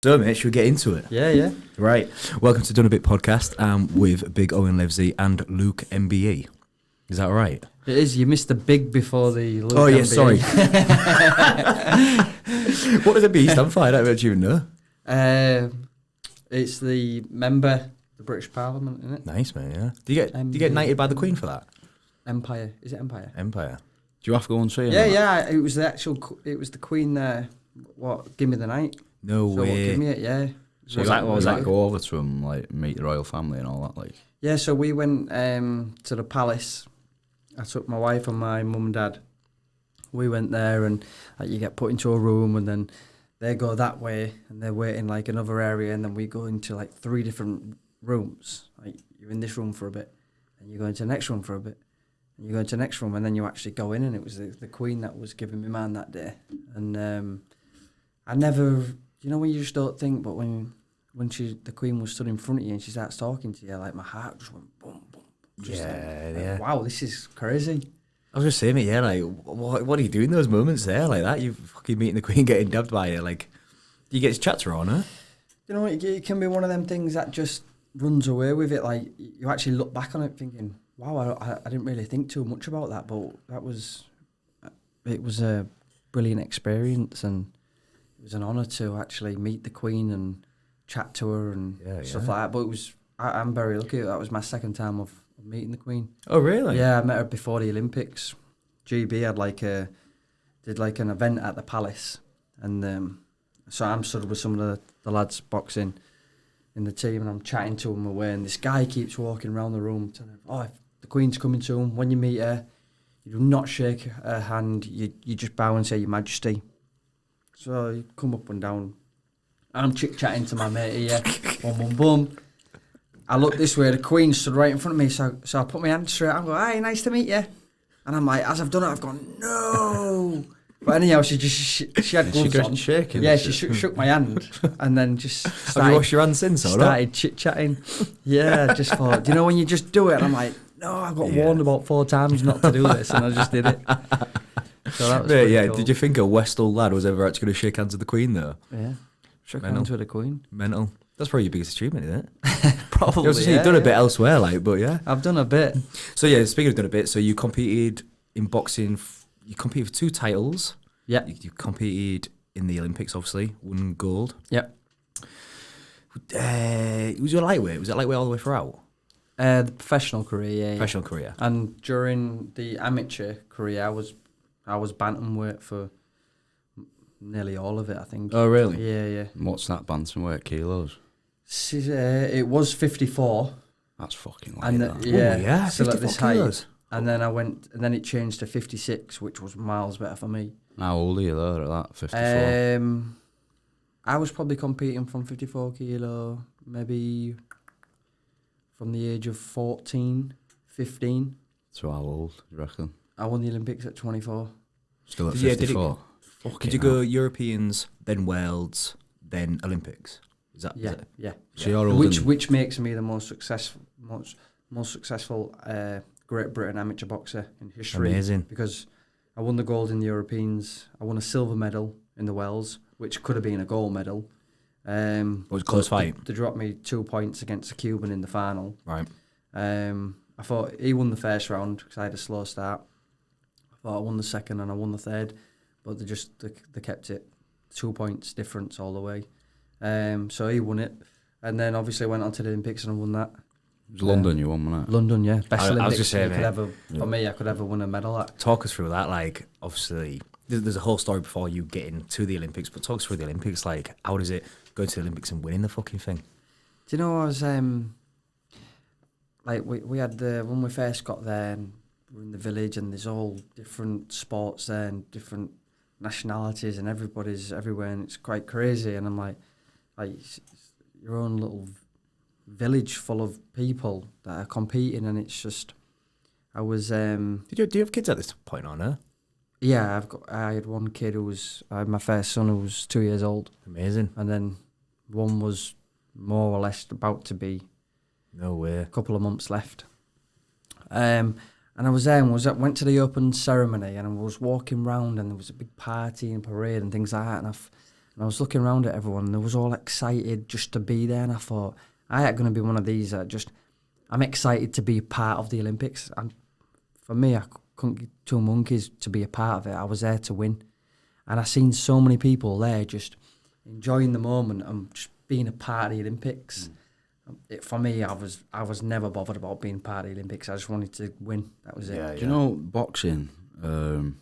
So, mate, should we get into it? Yeah. Right. Welcome to Done A Bit podcast with Big Owen Livesey and Luke MBE. Is that right? It is. You missed the big before the Luke Oh, yeah, MBE. sorry. What does MBE stand for? I don't even know. It's the member, the British Parliament, isn't it? Nice, mate, yeah. Do you get knighted by the Queen for that? Empire. Is it Empire? Empire. Do you have to go and see it? Yeah. It was the Queen there. What? Give me the knight. No So way. what, give me it, yeah. So was that go over to him, like meet the royal family and all that, like? Yeah, so we went to the palace. I took my wife and my mum and dad. We went there and you get put into a room and then they go that way and they're waiting like another area and then we go into like 3 different rooms. Like you're in this room for a bit and you go into the next room for a bit and you go into the next room and then you actually go in and it was the Queen that was giving me man that day. And I never, you know when you just don't think, but when the Queen was stood in front of you and she starts talking to you, like my heart just went boom, boom. Just Yeah. wow, this is crazy. I was just saying, mate, yeah, like, what do you do in those moments there like that? You fucking meeting the Queen, getting dubbed by her, like, you get to chat to her on her. You know, it can be one of them things that just runs away with it. Like, you actually look back on it thinking, wow, I didn't really think too much about that, but it was a brilliant experience and it was an honour to actually meet the Queen and chat to her and stuff like that. But I'm very lucky. That was my second time of meeting the Queen. Oh, really? Yeah, I met her before the Olympics. GB had did an event at the palace, and so I'm stood with some of the lads boxing in the team, and I'm chatting to them away, and this guy keeps walking around the room telling them, if the Queen's coming to him, when you meet her, you do not shake her hand, you just bow and say Your Majesty. So you come up and down. I'm chit-chatting to my mate here, boom. I look this way, the Queen stood right in front of me, so I put my hand straight, I'm going, hi, nice to meet you. And I'm like, as I've done it, I've gone, no. But anyhow, she had gloves on. Shaking. Yeah, she shook my hand and then just started. Have you washed your hands since, or started chit-chatting. Yeah, I just thought, do you know when you just do it? And I'm like, no, I got warned about 4 times not to do this, and I just did it. So that was cool. Did you think a Westall lad was ever actually going to shake hands with the Queen, though? Yeah, shook hands with the Queen. Mental. That's probably your biggest achievement, isn't it? Probably, You've done a bit elsewhere, but yeah. I've done a bit. So, yeah, speaking of done a bit, so you competed in boxing, you competed for 2 titles. Yeah. You competed in the Olympics, obviously, won gold. Yep. Was your lightweight? Was it lightweight all the way throughout? The professional career, yeah. Professional career. And during the amateur career, I was bantamweight for nearly all of it, I think. Oh, really? Yeah. What's that bantamweight kilos? It was 54. That's fucking light, And that. yeah, still at 54 this height. kilos. And then and it changed to 56, which was miles better for me. How old are you there at that, 54? I was probably competing from 54 kilo, maybe from the age of 14, 15. So how old, do you reckon? I won the Olympics at 24. Still at Yeah, 54? Did you go Europeans, then Worlds, then Olympics? Is that? Yeah. So you're older Which makes me the most successful Great Britain amateur boxer in history. Amazing. Because I won the gold in the Europeans. I won a silver medal in the Wells, which could have been a gold medal. It was a close fight. They dropped me 2 points against a Cuban in the final. Right. I thought he won the first round because I had a slow start. I thought I won the second and I won the third, but they kept it 2 points difference all the way. So he won it, and then obviously went on to the Olympics and I won that. It was London you won, wasn't it? London, yeah. Best Olympics I was just saying, for me, I could ever win a medal at. Talk us through that. Like, obviously, there's a whole story before you getting to the Olympics, but talk us through the Olympics. Like, how does it go to the Olympics and winning the fucking thing? Do you know, I was like we had when we first got there, and we were in the village, and there's all different sports there and different nationalities, and everybody's everywhere, and it's quite crazy. And I'm like it's your own little village full of people that are competing, and it's just, I was. Do you have kids at this point on her? Yeah, I had one kid I had my first son who was 2 years old. Amazing. And then one was more or less about to be. No way. A couple of months left. And I was there and went to the open ceremony and I was walking round and there was a big party and parade and things like that. And And I was looking around at everyone, and they was all excited just to be there. And I thought, I ain't going to be one of these that I'm excited to be part of the Olympics. And for me, I couldn't give two monkeys to be a part of it. I was there to win. And I seen so many people there just enjoying the moment and just being a part of the Olympics. For me, I was never bothered about being part of the Olympics. I just wanted to win. That was it. Do you know boxing, in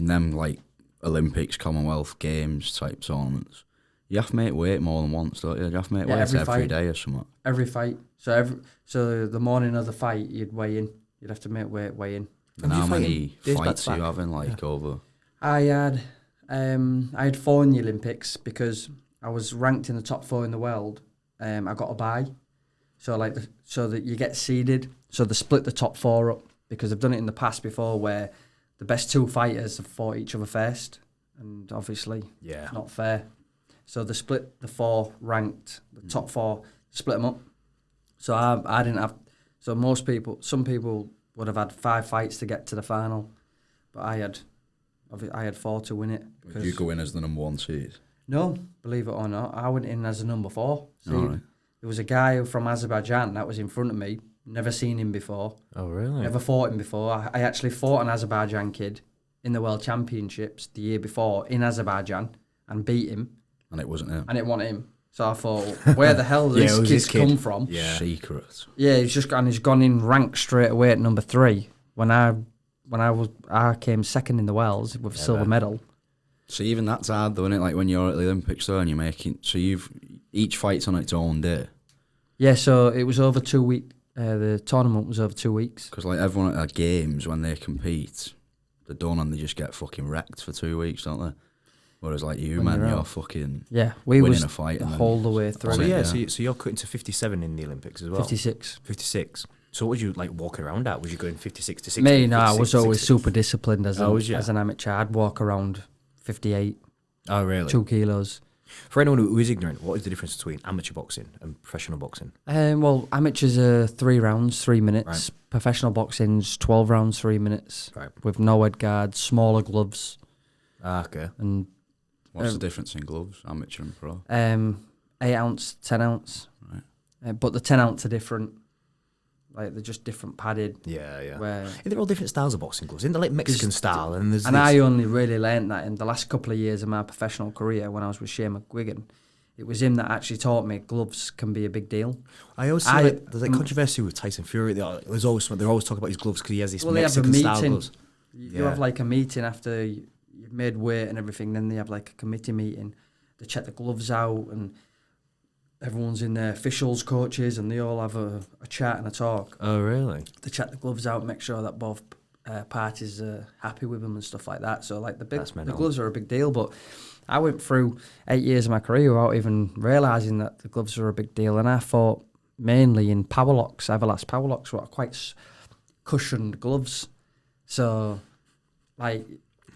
them like Olympics, Commonwealth Games type tournaments, you have to make weight more than once, don't you? You have to make weight every day or something. Every fight. So the morning of the fight, you'd weigh in. You'd have to make weigh in. And how many fights are you having, like, over? I had 4 in the Olympics because I was ranked in the top 4 in the world. I got a bye, so so that you get seeded. So they split the top 4 up because they've done it in the past before, where the best 2 fighters have fought each other first, and obviously it's not fair. So they split the 4 ranked, the top 4, split them up. So I didn't have. So some people would have had 5 fights to get to the final, but I had 4 to win it. Did you go in as the number 1 seed? No, believe it or not, I went in as a number 4. See, right. There was a guy from Azerbaijan that was in front of me. Never seen him before. Oh, really? Never fought him before. I actually fought an Azerbaijan kid in the World Championships the year before in Azerbaijan and beat him. And it wasn't him. And it wasn't him. So I thought, where the hell did this kid come from? Yeah. Secret. Yeah, he's gone in ranked straight away at number 3. When I came second in the Worlds with a silver medal. So even that's hard though, isn't it? Like when you're at the Olympics though and you're making, so each fight's on its own day. Yeah, so it was over 2 weeks. The tournament was over 2 weeks. Because like everyone at their games, when they compete, they're done and they just get fucking wrecked for 2 weeks, don't they? Whereas like you, man, you're fucking winning a fight the whole the way through. So you're cutting to 57 in the Olympics as well. 56. 56. So what would you like walking around at? Was you going 56 to 60? Me, no, I was always 60? super disciplined as an amateur. I'd walk around 58. Oh, really? 2 kilos. For anyone who is ignorant, what is the difference between amateur boxing and professional boxing? Well, amateurs are 3 rounds, 3 minutes. Right. Professional boxing's 12 rounds, 3 minutes. Right. With no head guards, smaller gloves. Ah, okay. And what's the difference in gloves, amateur and pro? 8 ounce, 10 ounce. Right. But the 10 ounce are different. Like they're just different padded. Yeah. Where They're all different styles of boxing gloves. Isn't they like Mexican style? And I only really learned that in the last couple of years of my professional career when I was with Shane McGuigan. It was him that actually taught me gloves can be a big deal. I always see there's like controversy with Tyson Fury. They're always talking about his gloves because he has this Mexican style gloves. You have like a meeting after you've made weight and everything. Then they have like a committee meeting. They check the gloves out and everyone's in there, officials, coaches, and they all have a chat and a talk. Oh, really? They check the gloves out, make sure that both parties are happy with them and stuff like that. So like the gloves are a big deal, but I went through 8 years of my career without even realising that the gloves were a big deal, and I fought mainly in power locks. Everlast power locks were quite cushioned gloves. So like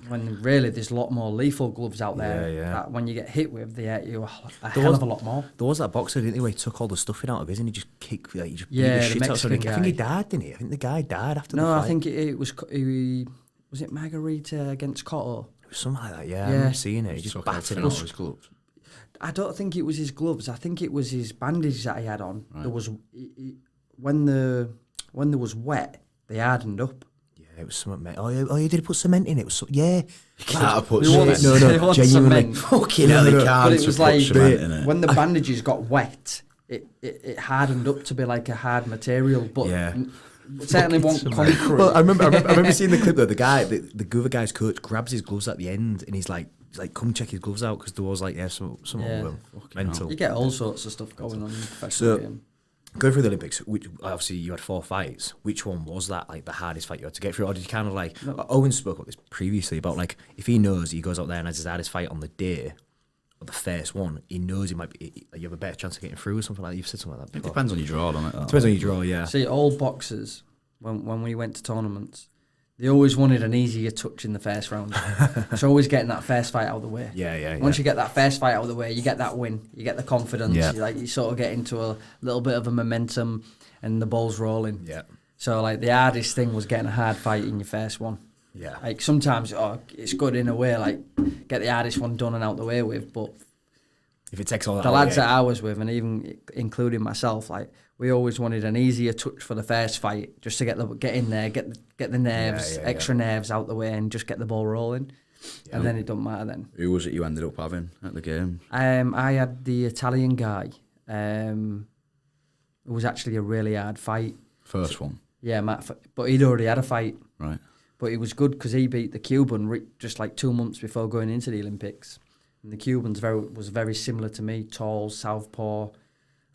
when really there's a lot more lethal gloves out there that when you get hit with, they hurt you a hell of a lot more. There was that boxer, didn't he, where he took all the stuffing out of his and he just kicked, like, he just beat the the shit out of Mexican him. I think he died, didn't he? I think the guy died after the fight. No, I think it was it Margarita against Cotto? It was something like that, yeah. I remember seeing it. He just battered out his gloves. I don't think it was his gloves. I think it was his bandage that he had on. Right. There was when there was wet, they hardened up. It was something, mate. Oh, did he put cement in it? It was You can't put cement. No, genuinely. Fucking hell, he can't. But it was like cement in it. When the bandages got wet, it hardened up to be like a hard material. But certainly wasn't concrete. Well, I remember seeing the clip though. The guy, the other guy's coach, grabs his gloves at the end, and he's like, come check his gloves out because there was like some of them mental. You get all sorts of stuff going on in the professional game. Going through the Olympics, which obviously you had 4 fights. Which one was that like the hardest fight you had to get through, or did you kind of like? Owen spoke about this previously about like if he knows he goes out there and has his hardest fight on the day of the first one, he knows he might be. You have a better chance of getting through or something like that. You've said something like that before. It depends on your draw, doesn't it? Depends on your draw, yeah. See, all boxers when we went to tournaments, they always wanted an easier touch in the first round. It's always getting that first fight out of the way. Yeah. Once you get that first fight out of the way, you get that win, you get the confidence. Yeah. You sort of get into a little bit of a momentum, and the ball's rolling. Yeah. So like the hardest thing was getting a hard fight in your first one. Yeah. Like sometimes it's good in a way, like get the hardest one done and out the way with. But if it takes all that, the lads that I was with, and even including myself, like we always wanted an easier touch for the first fight, just to get in there, get the nerves, extra nerves out the way, and just get the ball rolling. Yeah. And then it don't matter then. Who was it you ended up having at the game? I had the Italian guy. It was actually a really hard fight. First one. Yeah, Matt, but he'd already had a fight. Right. But it was good because he beat the Cuban just like 2 months before going into the Olympics. And the Cuban's was very similar to me, tall, southpaw,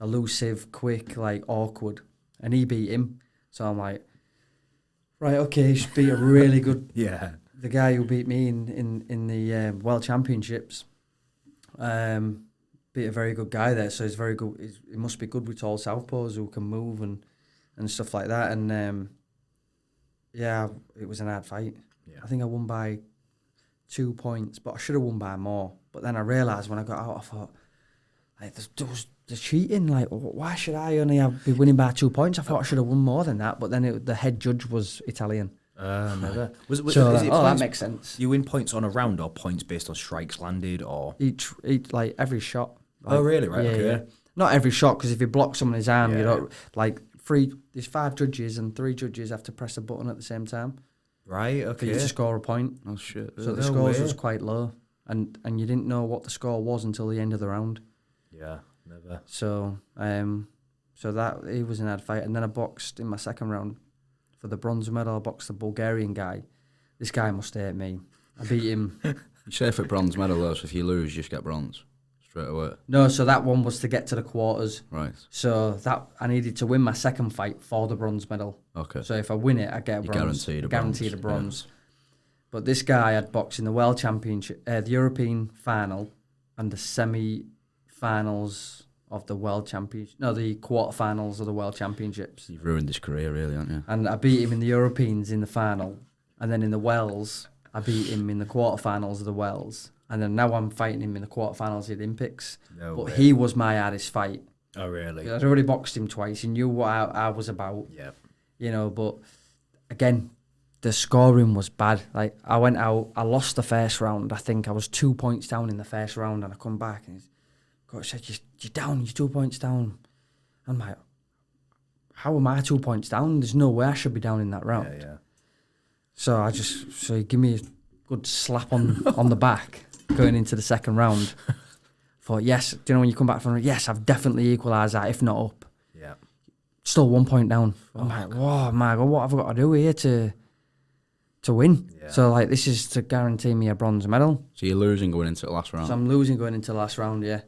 elusive, quick, like awkward. And he beat him. So I'm like, right, okay, he should beat a really good... Yeah. The guy who beat me in the World Championships beat a very good guy there. So he's very good. He must be good with tall southpaws who can move and stuff like that. And yeah, it was an hard fight. Yeah. I think I won by 2 points, but I should have won by more. But then I realised when I got out, I thought, like, there's cheating. Like, why should I only be winning by 2 points? I thought I should have won more than that. But then the head judge was Italian. Never. That makes sense. You win points on a round or points based on strikes landed or each like every shot. Like, oh really? Right. Yeah, okay. Yeah. Not every shot, because if you block someone's arm, you don't like there's 5 judges and 3 judges have to press a button at the same time. Right. Okay. For you to score a point. Oh shit. So the scores was quite low, and you didn't know what the score was until the end of the round. Yeah. Never. So that it was an hard fight, and then I boxed in my second round. For the bronze medal, I boxed the Bulgarian guy. This guy must hate me. I beat him. You say for bronze medal though, so if you lose, you just get bronze straight away. No, so that one was to get to the quarters. Right. So that I needed to win my second fight for the bronze medal. Okay. So if I win it, I get a bronze. Guaranteed a bronze. Yeah. But this guy had boxed in the World Championship, the European final, and the semi-finals of the World Championship. No, the quarterfinals of the World Championships. You've ruined his career, really, haven't you? And I beat him in the Europeans in the final, and then in the Wells, I beat him in the quarterfinals of the Wells, and then now I'm fighting him in the quarterfinals of the Olympics. No but way. He was my hardest fight. Oh really? I'd already boxed him twice. He knew what I was about. Yeah. You know, but again, the scoring was bad. Like I went out, I lost the first round. I think I was 2 points down in the first round, and I come back and coach said, you're down, you're 2 points down. I'm like, how am I 2 points down? There's no way I should be down in that round. Yeah. So he gave me a good slap on the back going into the second round. Thought, yes, do you know when you come back from, yes, I've definitely equalised that, if not up. Yeah. Still 1 point down. I'm like, whoa, my God, what have I got to do here to win? Yeah. So, like, this is to guarantee me a bronze medal. So you're losing going into the last round? So I'm losing going into the last round, yeah.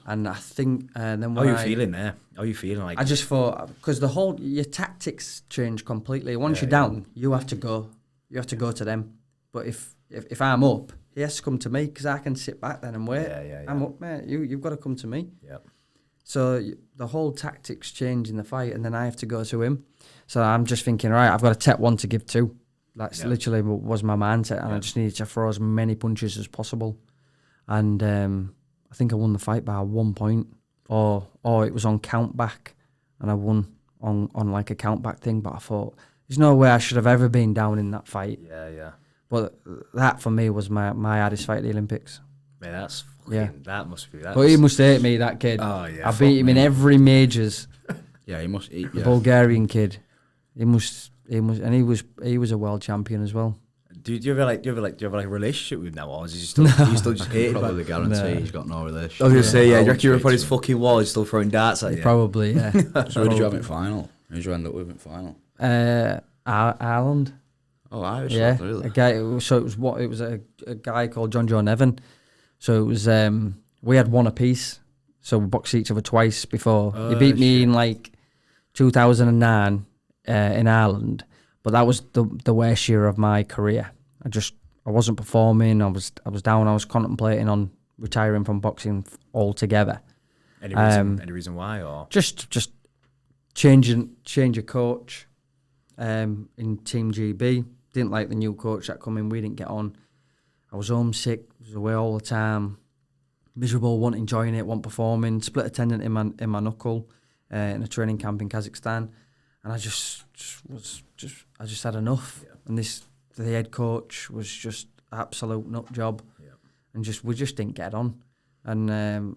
And I think then when how are you feeling there? How are you feeling? Like, I just thought, because your tactics change completely. Once you're down, you have to go. You have to go to them. But if I'm up, he has to come to me, because I can sit back then and wait. Yeah. I'm up, mate. You've got to come to me. Yeah. So the whole tactics change in the fight, and then I have to go to him. So I'm just thinking, right, I've got to take 1 to give 2. That's literally was my mindset, and I just needed to throw as many punches as possible. And I think I won the fight by 1 point, or it was on count back, and I won on like a count back thing. But I thought, there's no way I should have ever been down in that fight. Yeah. But that for me was my hardest fight at the Olympics. Man, that's fucking, that must be that. But he must hate me, that kid. Oh yeah. I beat him in every majors. Yeah, he must. The Bulgarian kid. He and he was a world champion as well. Do you have a relationship with him now, or is he still just hated? Probably guarantee he's got no relationship. I was gonna say, do you reckon you're up on his fucking wall, he's still throwing darts at you? Probably, yeah. So who did you have in final? Who did you end up with in final? Ireland. Oh, Irish. Yeah, Really? a guy. So it was a guy called John Nevin. So it was we had 1 apiece. So we boxed each other twice before. He beat me in like 2009 in Ireland. But that was the worst year of my career. I wasn't performing. I was down. I was contemplating on retiring from boxing altogether. Any reason why, or just change of coach in Team GB. Didn't like the new coach that come in. We didn't get on. I was homesick. I was away all the time. Miserable. Wasn't enjoying it. Wasn't performing. Split a tendon in my knuckle in a training camp in Kazakhstan, and I just had enough. Yeah. And the head coach was just absolute nut job, and we just didn't get on, and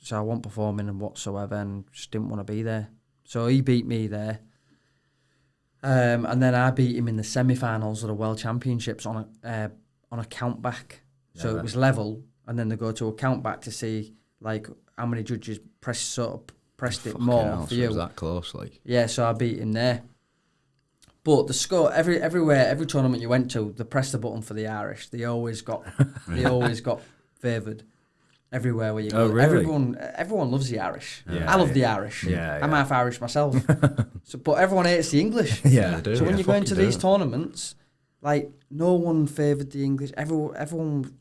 so I wasn't performing and whatsoever, and just didn't want to be there. So he beat me there, and then I beat him in the semi-finals of the World Championships on a count back. So it was level, and then they go to a count back to see like how many judges pressed it more for you. It was that close, like. Yeah, so I beat him there. But the score everywhere, every tournament you went to, they pressed the button for the Irish. They always got favoured everywhere where you go. Oh, really? Everyone loves the Irish. Yeah, I love the Irish. Yeah, I'm half Irish myself. But everyone hates the English. Yeah, they do. So when you go into these tournaments, like no one favoured the English. Everyone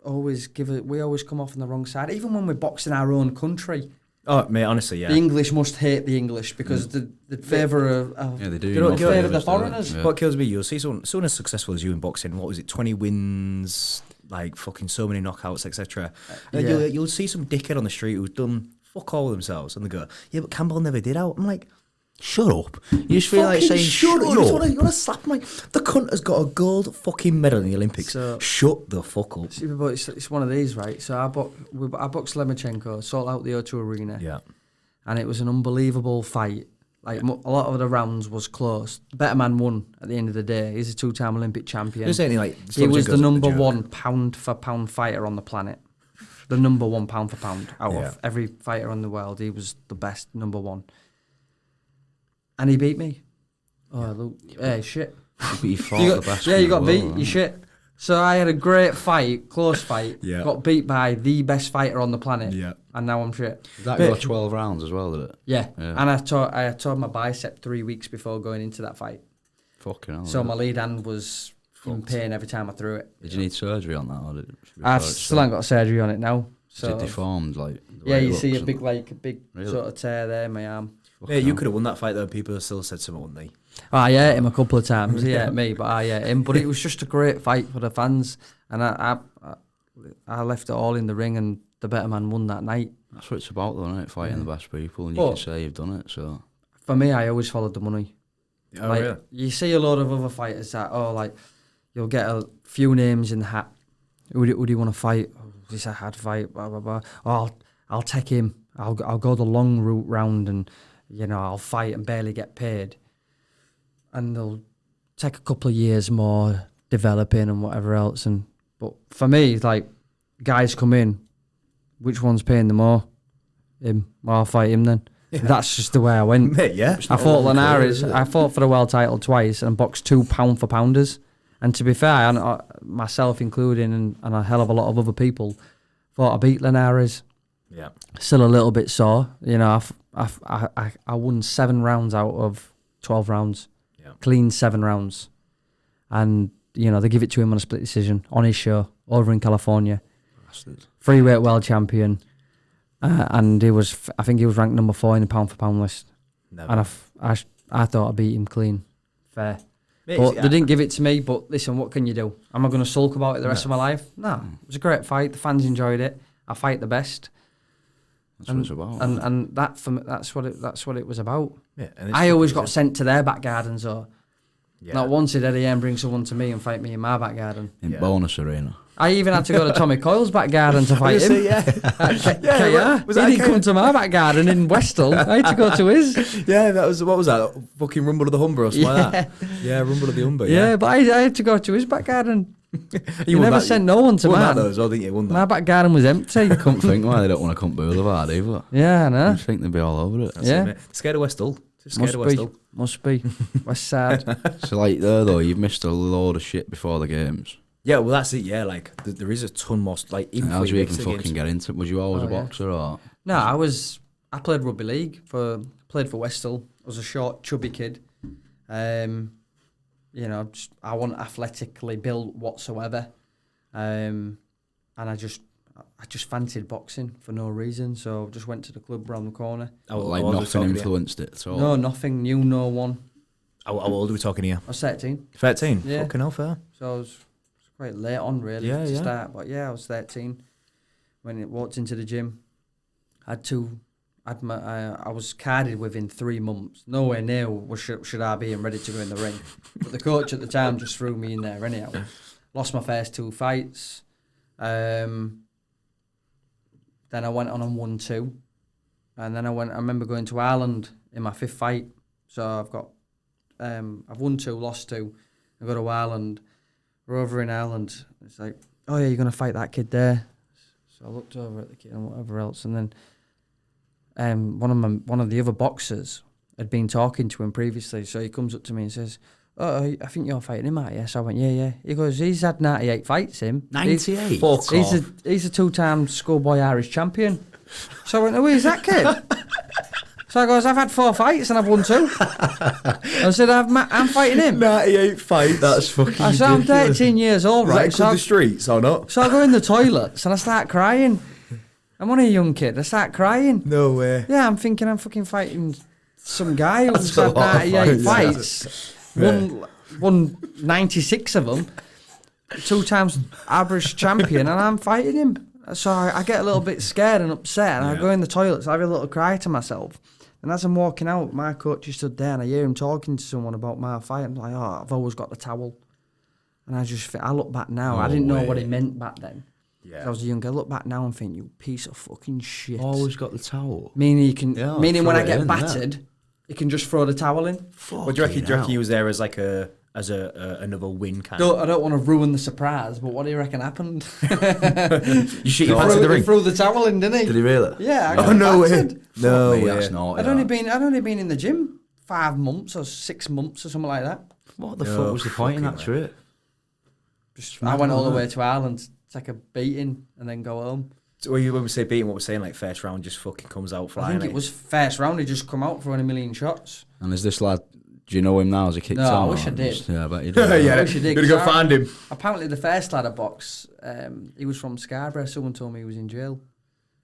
always we always come off on the wrong side. Even when we're boxing our own country. Oh, mate, honestly, yeah. The English must hate the English because they favour they do. They don't favour the foreigners. What kills me, you'll see someone as successful as you in boxing. What was it? 20 wins, like fucking so many knockouts, etc. You'll see some dickhead on the street who's done fuck all themselves, and they go, "Yeah, but Campbell never did out." I'm like, shut up. You just feel like saying, shut up. You want to slap my... The cunt has got a gold fucking medal in the Olympics. So, shut the fuck up. See, but it's one of these, right? So I boxed Lemachenko, sold out the O2 Arena. Yeah. And it was an unbelievable fight. Like, a lot of the rounds was close. The better man won at the end of the day. He's a 2-time Olympic champion. He was the number one pound-for-pound fighter on the planet. The number one pound for pound out of every fighter in the world. He was the best, number one. And he beat me. Oh, look. Hey, shit. But you fought the best. Yeah, you got beat. You shit. So I had a great fight, close fight. Yeah. Got beat by the best fighter on the planet. Yeah. And now I'm shit. Did that go 12 rounds as well, did it? Yeah. And I tore my bicep 3 weeks before going into that fight. Fucking hell. So my lead hand was in pain every time I threw it. Did you need surgery on that? Or did I still haven't got surgery on it now. So it deformed, like. Yeah, you see a big sort of tear there in my arm. Yeah, you could have won that fight though. People still said something, wouldn't they? I hit him a couple of times. He hit me, but I hit him. But it was just a great fight for the fans, and I left it all in the ring, and the better man won that night. That's what it's about, though, isn't it? Fighting the best people, and you can say you've done it. So for me, I always followed the money. Oh, like, really? You see a lot of other fighters that like you'll get a few names in the hat. Who do you want to fight? Oh, this is a hard fight. Blah blah blah. Oh, I'll take him. I'll go the long route round and. I'll fight and barely get paid. And they'll take a couple of years more developing and whatever else. But for me, like, guys come in, which one's paying the more? Him. Well, I'll fight him then. Yeah. That's just the way I went. Mate, yeah. I fought Linares. I fought for the world title twice and boxed 2 pound-for-pounders. And to be fair, myself including and a hell of a lot of other people, thought I beat Linares. Yeah. Still a little bit sore. I won 7 rounds out of 12 rounds. Yeah. Clean 7 rounds. And, they give it to him on a split decision on his show over in California. Bastard. Freeweight world champion. And I think he was ranked number 4 in the pound for pound list. Never. And I thought I beat him clean. Fair. But they didn't give it to me. But listen, what can you do? Am I going to sulk about it the rest of my life? No. It was a great fight. The fans enjoyed it. I fight the best. That's what it's about. And that for me, that's what it was about. Yeah, I always got sent to their back gardens, or not once did Eddie M bring someone to me and fight me in my back garden. In Bonus Arena. I even had to go to Tommy Coyle's back garden to fight him. Was he didn't come to my back garden in Westall. I had to go to his. Yeah, what was that? Fucking Rumble of the Humber or something like that. Yeah, Rumble of the Humber. Yeah, but I had to go to his back garden. You never sent no one to mine. My back garden was empty. I couldn't think why they don't want to come Boulevard either. Yeah, I know. I think they'd be all over it. Scared of Westall. Must be. West Side. So like there though, you've missed a load of shit before the games. Yeah, well that's it. Yeah, like there is a ton more. Like even how did you even fucking get into it? Was you always a boxer or? No, I played rugby league played for Westall. I was a short, chubby kid. I wasn't athletically built whatsoever, and I just fancied boxing for no reason. So just went to the club around the corner. Nothing influenced it at all. No, nothing. Knew no one. How old are we talking here? I was 13. 13. Yeah. Fucking hell, fair. So I was quite late on really to start. But yeah, I was 13 when I walked into the gym. I I was carded within 3 months. Nowhere near should I be and ready to go in the ring. But the coach at the time just threw me in there anyhow. Lost my first 2 fights. Then I went on and won 2. And then I remember going to Ireland in my 5th fight. So I've won 2, lost 2. I go to Ireland. We're over in Ireland. It's like, oh yeah, you're going to fight that kid there. So I looked over at the kid and whatever else. And then one of the other boxers had been talking to him previously, so he comes up to me and says, "Oh, I think you're fighting him, aren't you?" So I went, "Yeah." He goes, "He's had 98 fights, him. 98? He's a 2-time schoolboy Irish champion." So I went, "Who is that kid?" So I goes, "I've had 4 fights and I've won 2." I said, "I'm fighting him." 98 fights. That's fucking I said, "I'm 13 years old, right?" Is that the streets or not? So I go in the toilets and I start crying. I'm only a young kid. I start crying. No way. Yeah, I'm thinking I'm fucking fighting some guy who's had 98 fights. Won 96 of them. 2 times average champion, and I'm fighting him. So I get a little bit scared and upset, and I go in the toilets. I have a little cry to myself. And as I'm walking out, my coach stood there, and I hear him talking to someone about my fight. I'm like, "Oh, I've always got the towel." And I look back now. I didn't know what he meant back then. Yeah. I was young. I look back now and think, "You piece of fucking shit." Always got the towel. Meaning when I get battered, he can just throw the towel in. What do you reckon he was there as like another win kind I don't want to ruin the surprise, but what do you reckon happened? You shit your pants in the ring. He threw the towel in, didn't he? Did he really? Yeah. No way. No way. That's naughty. I'd only been in the gym 5 months or 6 months or something like that. What the fuck was the point in that trip? I went all the way to Ireland to take a beating and then go home. So when we say beating, what we're saying, like first round just fucking comes out flying. I think it was first round. He just come out throwing a million shots. And is this lad? Do you know him now? Has he kicked on? No, I wish I did. Yeah, I bet you did. I wish I did. Gotta go find him. Apparently, the first lad I boxed, he was from Scarborough. Someone told me he was in jail.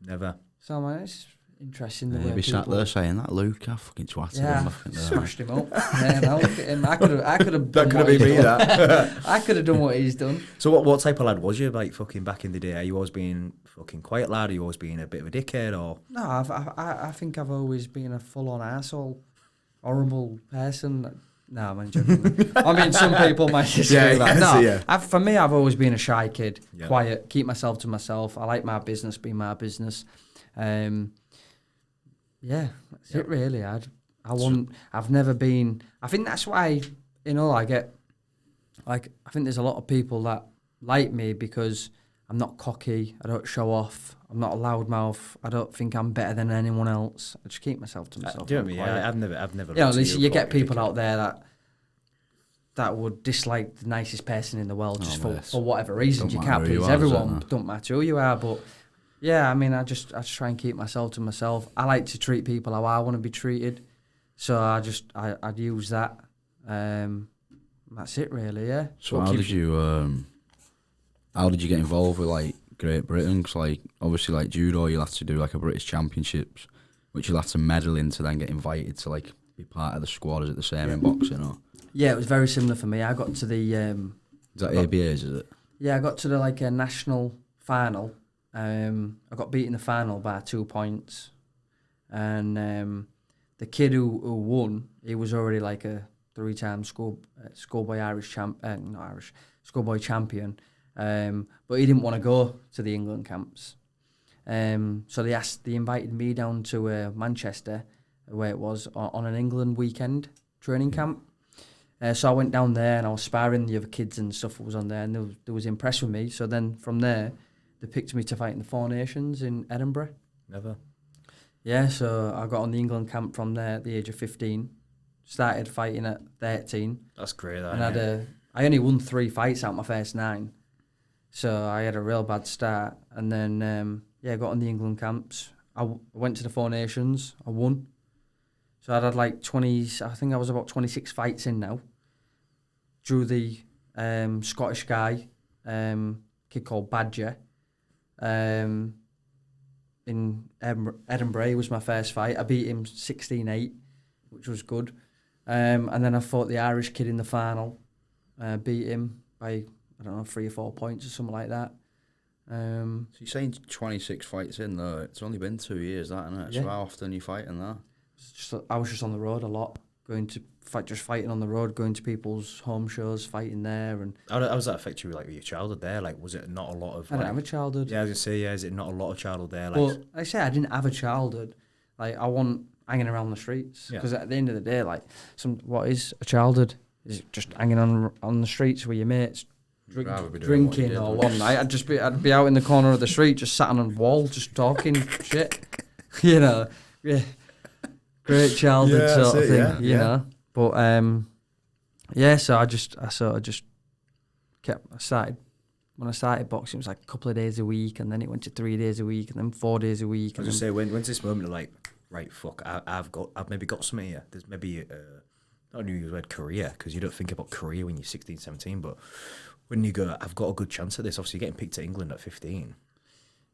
Never. So I'm like, it's interesting. The He'd be sat there saying that, Luke. I fucking twatted him. Smashed him up. Yeah, now look at him. I could have. That could have been me. That. I could have done what he's done. So what type of lad was you, like fucking back in the day? Are you always being fucking quiet lad? Are you always being a bit of a dickhead or? No, I think I've always been a full-on arsehole, horrible person. No, I'm joking. I mean, some people might disagree with that. No, for me, I've always been a shy kid, quiet, keep myself to myself. I like my business being my business. Yeah, that's it really. I've never been. I think that's why I get like. I think there's a lot of people that like me because I'm not cocky. I don't show off. I'm not a loudmouth. I don't think I'm better than anyone else. I just keep myself to myself. Do you know what I mean? Yeah, I've never. You get people out there that would dislike the nicest person in the world just for whatever reasons. You can't please everyone. Don't matter who you are, but. Yeah, I mean, I just try and keep myself to myself. I like to treat people how I want to be treated, so I'd use that. That's it, really. Yeah. So how did you get involved with like Great Britain? Because like obviously like judo, you'll have to do like a British Championships, which you'll have to medal in to then get invited to like be part of the squad. Is it the same in boxing or? Yeah, it was very similar for me. I got to the. Is that ABAs? Is it? Yeah, I got to the like a national final. I got beat in the final by 2 points, and the kid who won, he was already like a 3-time schoolboy schoolboy champion, but he didn't want to go to the England camps, so they invited me down to Manchester, where it was on an England weekend training camp. So I went down there and I was sparring the other kids and stuff that was on there, and they was impressed with me. So then from there. They picked me to fight in the Four Nations in Edinburgh. Never. Yeah, so I got on the England camp from there at the age of 15. Started fighting at 13. That's great. And I only won 3 fights out of my first 9. So I had a real bad start. And then, I got on the England camps. I went to the Four Nations. I won. So I'd had like 20, I think I was about 26 fights in now. Drew the Scottish guy, kid called Badger. In Edinburgh, it was my first fight. I beat him 16-8, which was good. And then I fought the Irish kid in the final. Beat him by, 3 or 4 points or something like that. So you're saying 26 fights in though? It's only been 2 years, that, isn't it? Yeah. So how often are you fighting that? I was just on the road a lot, going to fighting on the road, going to people's home shows, fighting there. And how does that affect you, like, with your childhood there? Like, was it not a lot of? I didn't have a childhood. Yeah, I was gonna say, is it not a lot of childhood there? Like, Well, I say I didn't have a childhood. Like, I want hanging around the streets, because at the end of the day, like, what is a childhood? Is it just hanging on the streets with your mates, drinking, or one night? I'd be out in the corner of the street, just sat on a wall, just talking shit. You know, yeah, great childhood sort of thing. You know, but so I sort of just kept. When I started boxing, it was like a couple of days a week, and then it went to 3 days a week, and then 4 days a week. I was gonna say, when's this moment of like, right, fuck, I've maybe got something here. There's maybe I don't use the word career, because you don't think about career when you're 16, 17, but when you go, I've got a good chance at this. Obviously, you're getting picked to England at 15.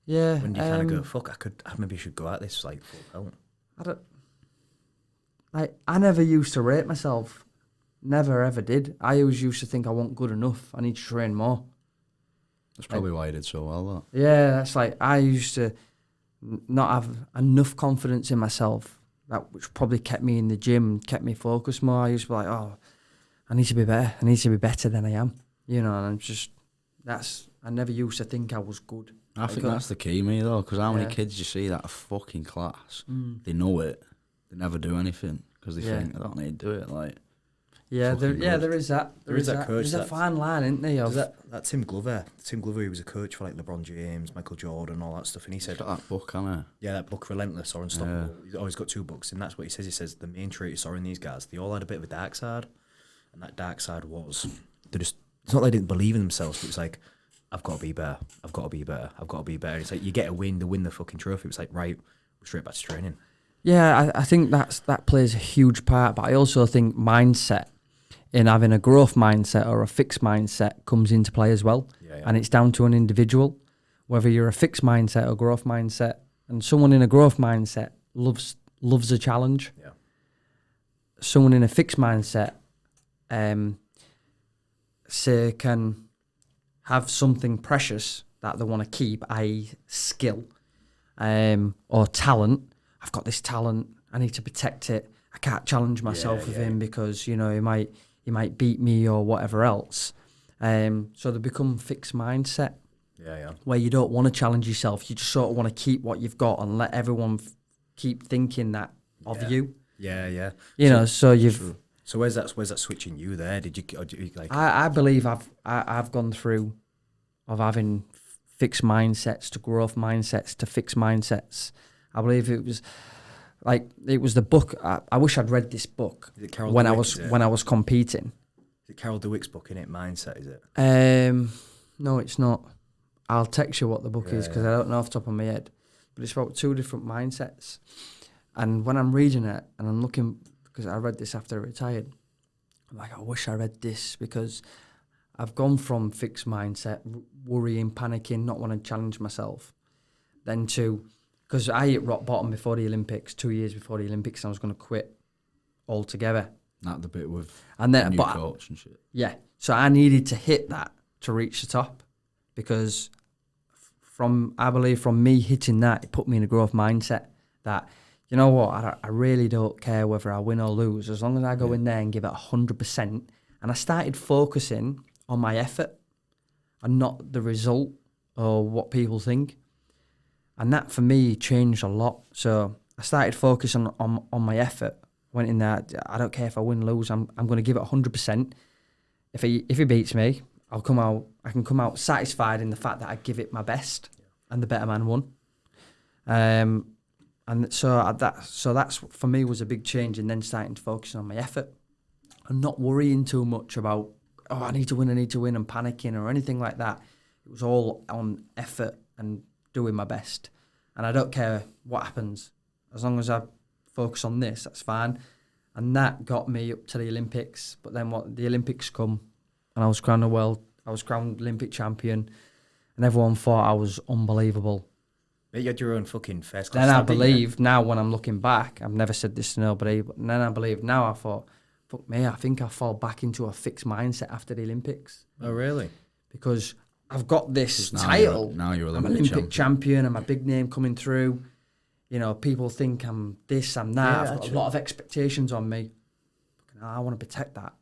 Yeah. When you kind of go, fuck, I maybe should go at this, like, full belt. I never used to rate myself. Never ever did. I always used to think I wasn't good enough. I need to train more. That's probably why you did so well, that. Yeah, that's like, I used to not have enough confidence in myself, which probably kept me in the gym, kept me focused more. I used to be like, oh, I need to be better. I need to be better than I am. You know, and I'm just, I never used to think I was good. I think that's the key, me, though, because how many kids you see that are fucking class, they know it, they never do anything, because they think, I don't need to do it, like... Yeah, there is that. There is that coach. There's a fine line, isn't there? That Tim Glover. Tim Glover, he was a coach for like LeBron James, Michael Jordan, all that stuff. And he said, that book, hasn't he? Yeah, that book, Relentless or Unstoppable. He's always got 2 books, and that's what he says. He says the main trait he saw in these guys, they all had a bit of a dark side, and that dark side was it's not like they didn't believe in themselves, but it's like, I've got to be better. I've got to be better. I've got to be better. And it's like, you get a win, they win the fucking trophy. It's like, right, we're straight back to training. Yeah, I think that plays a huge part, but I also think mindset, in having a growth mindset or a fixed mindset, comes into play as well. Yeah. And it's down to an individual, whether you're a fixed mindset or growth mindset. And someone in a growth mindset loves a challenge. Yeah. Someone in a fixed mindset, say, can have something precious that they want to keep, i.e. skill, or talent. I've got this talent, I need to protect it. I can't challenge myself with him because, you know, he might beat me or whatever else. So they become fixed mindset. Yeah. Where you don't want to challenge yourself. You just sort of want to keep what you've got and let everyone keep thinking that of you. Yeah. You know, so you've... True. So where's that switching you there? Did you like... I believe I've gone through of having fixed mindsets to growth mindsets to fixed mindsets. I believe it was the book. I wish I'd read this book when I was competing. Is it Carol Dweck's book, innit? Mindset, is it? No, it's not. I'll text you what the book is because I don't know off the top of my head. But it's about 2 different mindsets. And when I'm reading it and I'm looking, because I read this after I retired, I'm like, I wish I read this because I've gone from fixed mindset, worrying, panicking, not wanting to challenge myself, then to... Because I hit rock bottom before the Olympics, 2 years before the Olympics, and I was going to quit altogether. Not the bit with new coach and shit. Yeah, so I needed to hit that to reach the top, because I believe from me hitting that, it put me in a growth mindset that, you know what, I really don't care whether I win or lose, as long as I go in there and give it 100%. And I started focusing on my effort and not the result or what people think. And that, for me, changed a lot. So I started focusing on my effort. Went in there, I don't care if I win or lose, I'm going to give it 100%. If he beats me, I can come out satisfied in the fact that I give it my best and the better man won. And so that's, for me, was a big change, and then starting to focus on my effort and not worrying too much about, I need to win, and panicking or anything like that. It was all on effort and doing my best, and I don't care what happens as long as I focus on this. That's fine. And that got me up to the Olympics. But then the Olympics come, and I was crowned Olympic champion, and everyone thought I was unbelievable. You had your own fucking first class. Then I believe now, when I'm looking back, I've never said this to nobody, but then I believe now, I thought, fuck me, I think I fall back into a fixed mindset after the Olympics. Oh really? Because I've got this Now title. you're I'm Olympic Olympic champion. I'm a big name coming through. You know, people think I'm this, I'm that. Yeah, I've got a lot of expectations on me. I want to protect that.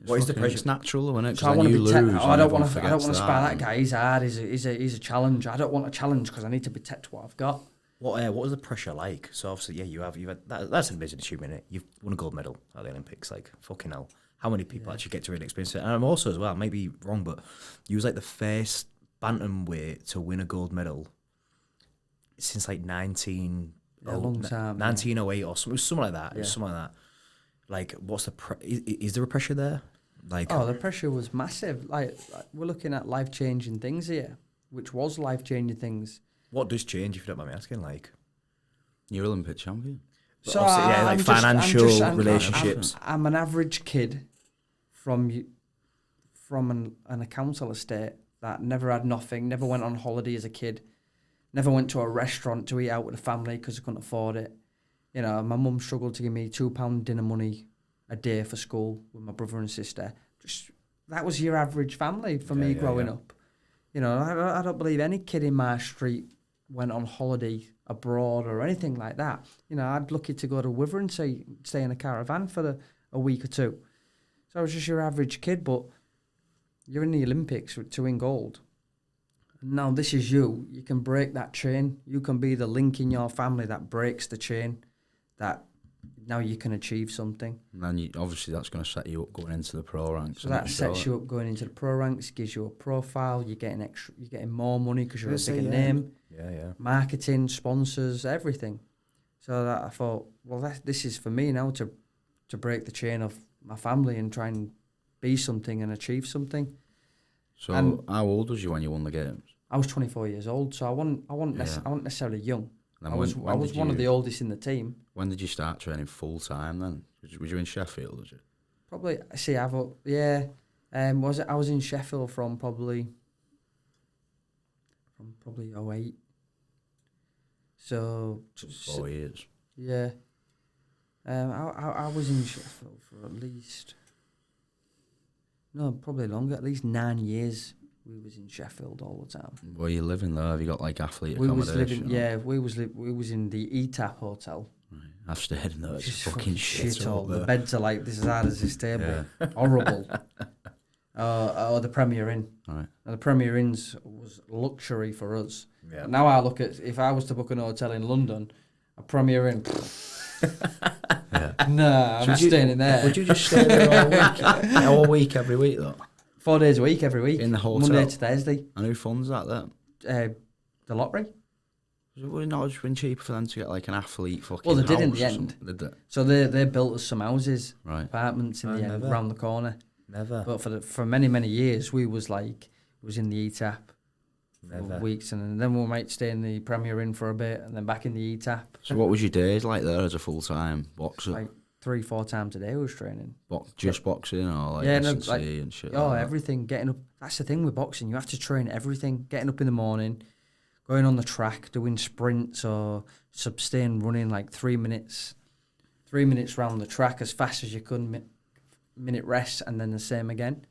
What is the pressure? It's natural, isn't it? So I want to be. I don't want to spar spar that guy. He's hard. He's a challenge. I don't want a challenge because I need to protect what I've got. What was the pressure like? So obviously, yeah, you've had that's an amazing achievement. Innit? You've won a gold medal at the Olympics. Like fucking hell, how many people actually get to really experience it? And I'm also as well, maybe wrong, but you was like the first bantamweight to win a gold medal since like 1908 or something like that. It was something like that. Like, what's the is there a pressure there? Like, the pressure was massive. Like we're looking at life-changing things here, which was life-changing things. What does change, if you don't mind me asking? Like, you're Olympic champion. So like financial relationships. I'm an average kid from an council estate that never had nothing, never went on holiday as a kid, never went to a restaurant to eat out with the family because I couldn't afford it. You know, my mum struggled to give me £2 dinner money a day for school with my brother and sister. Just that was your average family for me growing up. You know, I don't believe any kid in my street went on holiday abroad or anything like that. You know, I'd lucky to go to Wither and stay in a caravan for a week or two. So I was just your average kid, but you're in the Olympics to win gold. Now this is you. You can break that chain. You can be the link in your family that breaks the chain. That now you can achieve something. And then obviously that's going to set you up going into the pro ranks. So that sets you up going into the pro ranks, gives you a profile. You're getting more money because you're a bigger name. Yeah. Marketing, sponsors, everything. So that I thought, well, this is for me now to break the chain of my family and try and be something and achieve something. So how old was you when you won the games? I was 24 years old, so I wasn't necessarily young. Then I was one of the oldest in the team. When did you start training full time then? Was you in Sheffield, was you? Probably, I was in Sheffield from probably 08. So 4 years. Yeah. I was in Sheffield for at least, probably longer, at least 9 years. We was in Sheffield all the time. Were you living there? Have you got like athlete accommodation? We was in the ETAP hotel. Right. I've stayed in there. It's fucking shit all. there. The beds are like this as hard as this table. Horrible. The Premier Inn. Right. Now, the Premier Inns was luxury for us. Yeah. Now I look at, if I was to book an hotel in London, a Premier Inn. Nah, I'm not staying in there. Would you just stay there all week? All week, every week though? 4 days a week, every week. In the hotel? Monday to Thursday. And who funds that then? The lottery. Would it not just been cheaper for them to get like an athlete fucking Well, they did in house the or end. something, did they? So they built us some houses, Right. apartments in the end, never. round the corner. Never. But for many, many years, we was in the ETAP for Never. weeks, and then we might stay in the Premier Inn for a bit, and then back in the ETAP. So what was your days like there as a full-time boxer? Like 3-4 times a day we was training. Just boxing or like S&C and shit? Oh, like that? everything. Getting up. That's the thing with boxing. You have to train everything. Getting up in the morning, going on the track, doing sprints or staying running like 3 minutes. 3 minutes round the track as fast as you could. Minute rest and then the same again.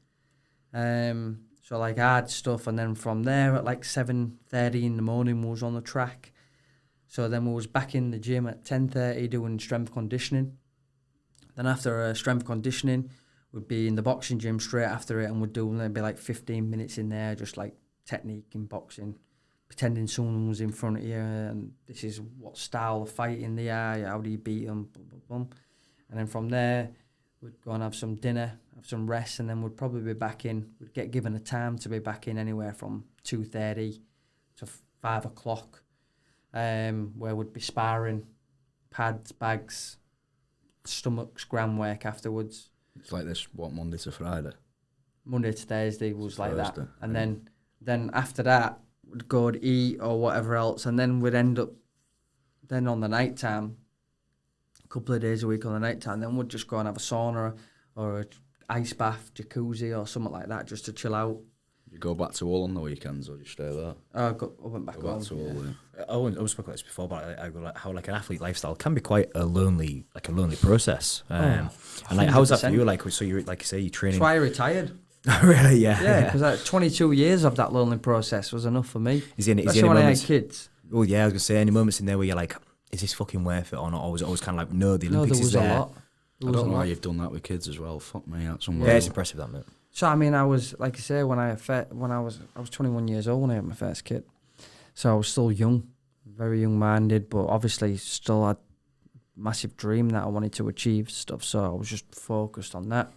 So like hard stuff, and then from there at like 7:30 in the morning we was on the track. So then we was back in the gym at 10:30 doing strength conditioning. Then after strength conditioning, we'd be in the boxing gym straight after it, and we'd do maybe like 15 minutes in there, just like technique in boxing, pretending someone was in front of you, and this is what style of fighting they are, how do you beat them, boom, boom, boom. And then from there, we'd go and have some dinner, have some rest, and then we'd probably be back in. We'd get given a time to be back in anywhere from 2:30 to 5 o'clock, where we'd be sparring, pads, bags, stomachs, ground work afterwards. It's like this, Monday to Friday? Monday to Thursday was like Thursday, that. And then after that, we'd go and eat or whatever else, and then we'd end up, then on the night time, a couple of days a week on the night time, then we'd just go and have a sauna or a ice bath, jacuzzi or something like that, just to chill out. You go back to Hull on the weekends, or you stay there? I went back home. To Hull, yeah. I spoke about this before, but how like an athlete lifestyle can be quite a lonely process. And like, how's that for you? Like, so you're like you say, you're training. That's why I retired. Really? Yeah. Yeah, because like 22 years of that lonely process was enough for me. Is Especially when I had kids. Oh yeah, I was gonna say, any moments in there where you're like, is this fucking worth it or not? Or was it always kind of like, no, the No, Olympics there was is there. a lot. I don't know how you've done that with kids as well. Fuck me, that's unreal. Yeah, it's impressive that, mate. So I mean, I was like I say, when I was 21 years old when I had my first kid. So I was still young, very young-minded, but obviously still had a massive dream that I wanted to achieve stuff. So I was just focused on that.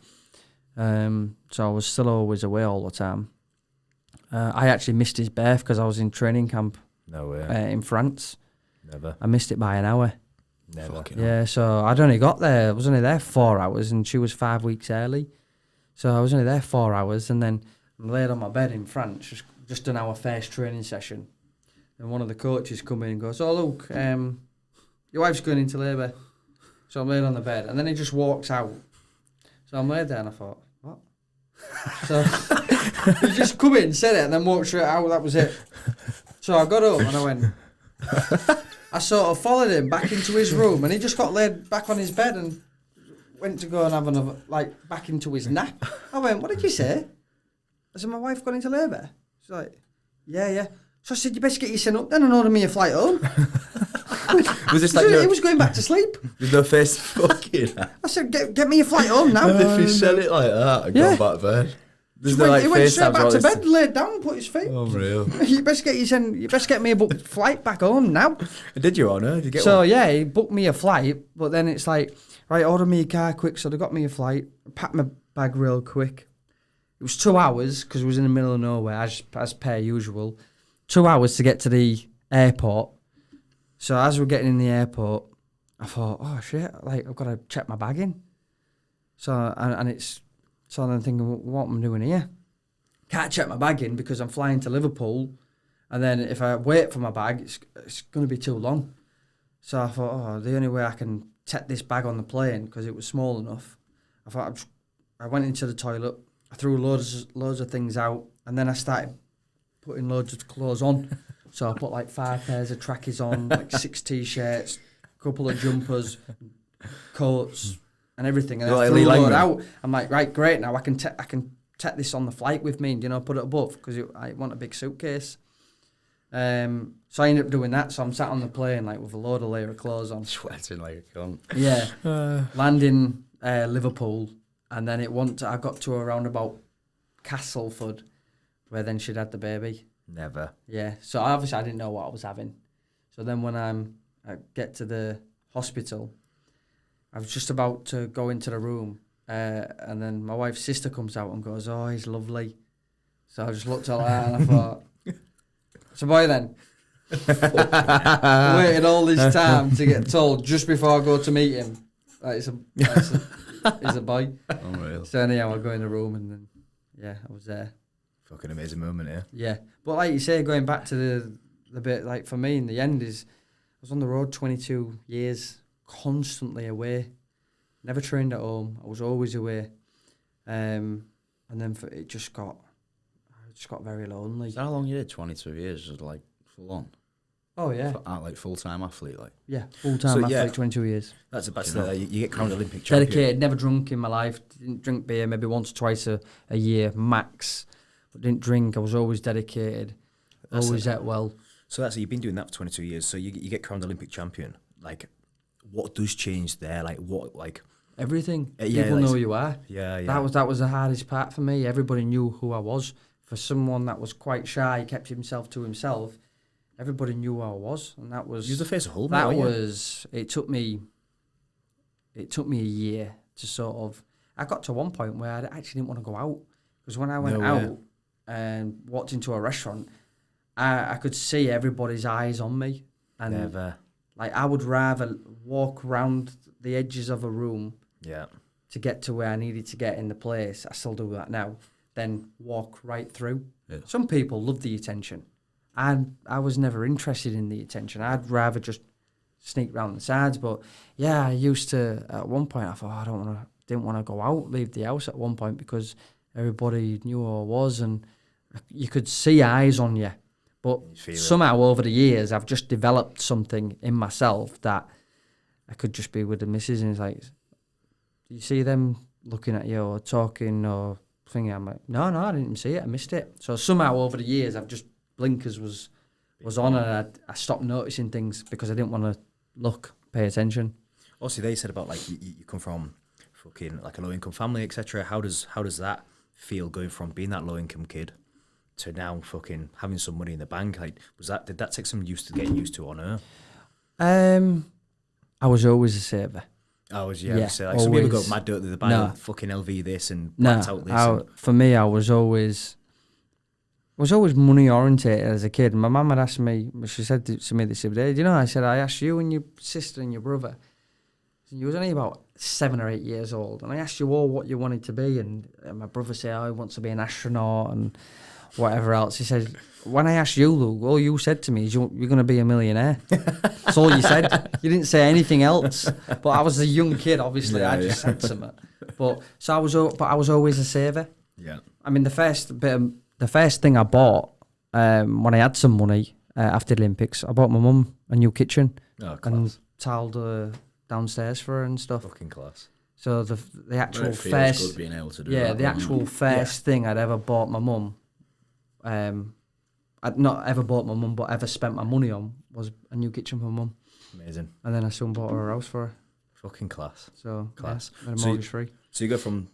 So I was still always away all the time. I actually missed his birth because I was in training camp. No way. In France. Never. I missed it by an hour. Never. Fucking Yeah, so I'd only got there. I was only there 4 hours, and she was 5 weeks early. So I was only there 4 hours, and then I'm laid on my bed in France, just done our first training session. And one of the coaches come in and goes, "Oh, look, your wife's going into labour." So I'm laid on the bed, and then he just walks out. So I'm laid there, and I thought, what? So he just come in, said it, and then walked straight out. That was it. So I got up, and I went... I sort of followed him back into his room, and he just got laid back on his bed and went to go and have another, like, back into his nap. I went, "What did you say?" I said, "My wife got into labour." She's like, yeah. So I said, "You best get your son up then and order me a flight home." Was this like He was going back to sleep. There's no face fucking. I said, get me a flight home now. If he said it like that, I'd Yeah. go back to bed. There's He no went, like he went straight FaceTimes back or to this- bed, laid down and put his feet. Oh, real. You best get you best get me a booked flight back home now. Did you or no? Did you get So one? yeah, he booked me a flight, but then it's like, right, order me a car quick. So they got me a flight, packed my bag real quick. It was 2 hours because it was in the middle of nowhere, as per usual. 2 hours to get to the airport. So as we're getting in the airport, I thought, oh shit, like I've got to check my bag in. So so I'm thinking, what am I doing here? Can't check my bag in because I'm flying to Liverpool, and then if I wait for my bag, it's going to be too long. So I thought, the only way I can take this bag on the plane, because it was small enough, I went into the toilet, I threw loads of things out, and then I started putting loads of clothes on. So I put like 5 pairs of trackies on, like 6 t-shirts, a couple of jumpers, coats, and everything. And I threw a load out. I'm like, right, great, now I can take this on the flight with me and, put it above, because I want a big suitcase. So I ended up doing that. So I'm sat on the plane like with a load of layer of clothes on. Sweating like a cunt. Yeah. Landing Liverpool, and then I got to around about Castleford, where then she'd had the baby. Never. Yeah. So obviously I didn't know what I was having. So then when I get to the hospital, I was just about to go into the room, and then my wife's sister comes out and goes, "Oh, he's lovely." So I just looked at her and I thought, "It's a boy then." Waited all this time to get told just before I go to meet him that he's a boy. Unreal. So anyhow, I go in the room and then, yeah, I was there. Fucking amazing moment, yeah. Yeah. But like you say, going back to the bit, like for me in the end is, I was on the road 22 years, constantly away. Never trained at home. I was always away. And then it just got very lonely. Is that how long you did? 22 years? Was like full on? Oh, yeah. Like full-time athlete, like? Yeah, full-time So, athlete, 22 years. That's the best thing. You get crowned Olympic champion. Dedicated, never drunk in my life. Didn't drink beer, maybe once or twice a year, max. But didn't drink. I was always dedicated. Always ate well. So you've been doing that for 22 years. So you get crowned Olympic champion. Like, what does change there? Like, what, like... Everything. Yeah, People know who you are. Yeah. That was the hardest part for me. Everybody knew who I was. For someone that was quite shy, kept himself to himself, everybody knew who I was. And that was... You was the face of Hull, That was... It took me a year to sort of... I got to one point where I actually didn't want to go out. Because when I went out and walked into a restaurant, I could see everybody's eyes on me. And Never. Like, I would rather walk around the edges of a room to get to where I needed to get in the place. I still do that now. Then walk right through. Yeah. Some people love the attention. And I was never interested in the attention. I'd rather just sneak round the sides. But yeah, I used to, at one point, I thought, didn't want to go out, leave the house at one point because everybody knew who I was and you could see eyes on you. But somehow over the years, I've just developed something in myself that I could just be with the missus and it's like, do you see them looking at you or talking or thinking, I'm like, no, I didn't even see it. I missed it. So somehow over the years, I've just blinkers was on, and I stopped noticing things because I didn't want to pay attention. Also, they said about like you come from fucking like a low income family, etc. How does that feel going from being that low income kid to now fucking having some money in the bank? Like, did that take some getting used to on her? I was always a saver. I was, yeah. So like, some people go mad dirty, they buy fucking LV this and out this. For me, I was always money orientated as a kid. My mum had asked me, she said to me this other day, do you know, I said, I asked you and your sister and your brother, you was only about 7 or 8 years old, and I asked you all what you wanted to be, and my brother said, he wants to be an astronaut and whatever else. He said, when I asked you, Luke, all you said to me is you're going to be a millionaire. That's all you said. You didn't say anything else. But I was a young kid, obviously. I just said something. But I was always a saver. Yeah. I mean, the first thing I bought when I had some money after the Olympics, I bought my mum a new kitchen and tiled downstairs for her and stuff. Fucking class. So the actual It feels first, good being able to do the actual first thing I'd ever bought my mum, I'd not ever bought my mum, but ever spent my money on was a new kitchen for my mum. Amazing. And then I soon bought her a house for her. Fucking class. So class. Yeah, mortgage free. So you go from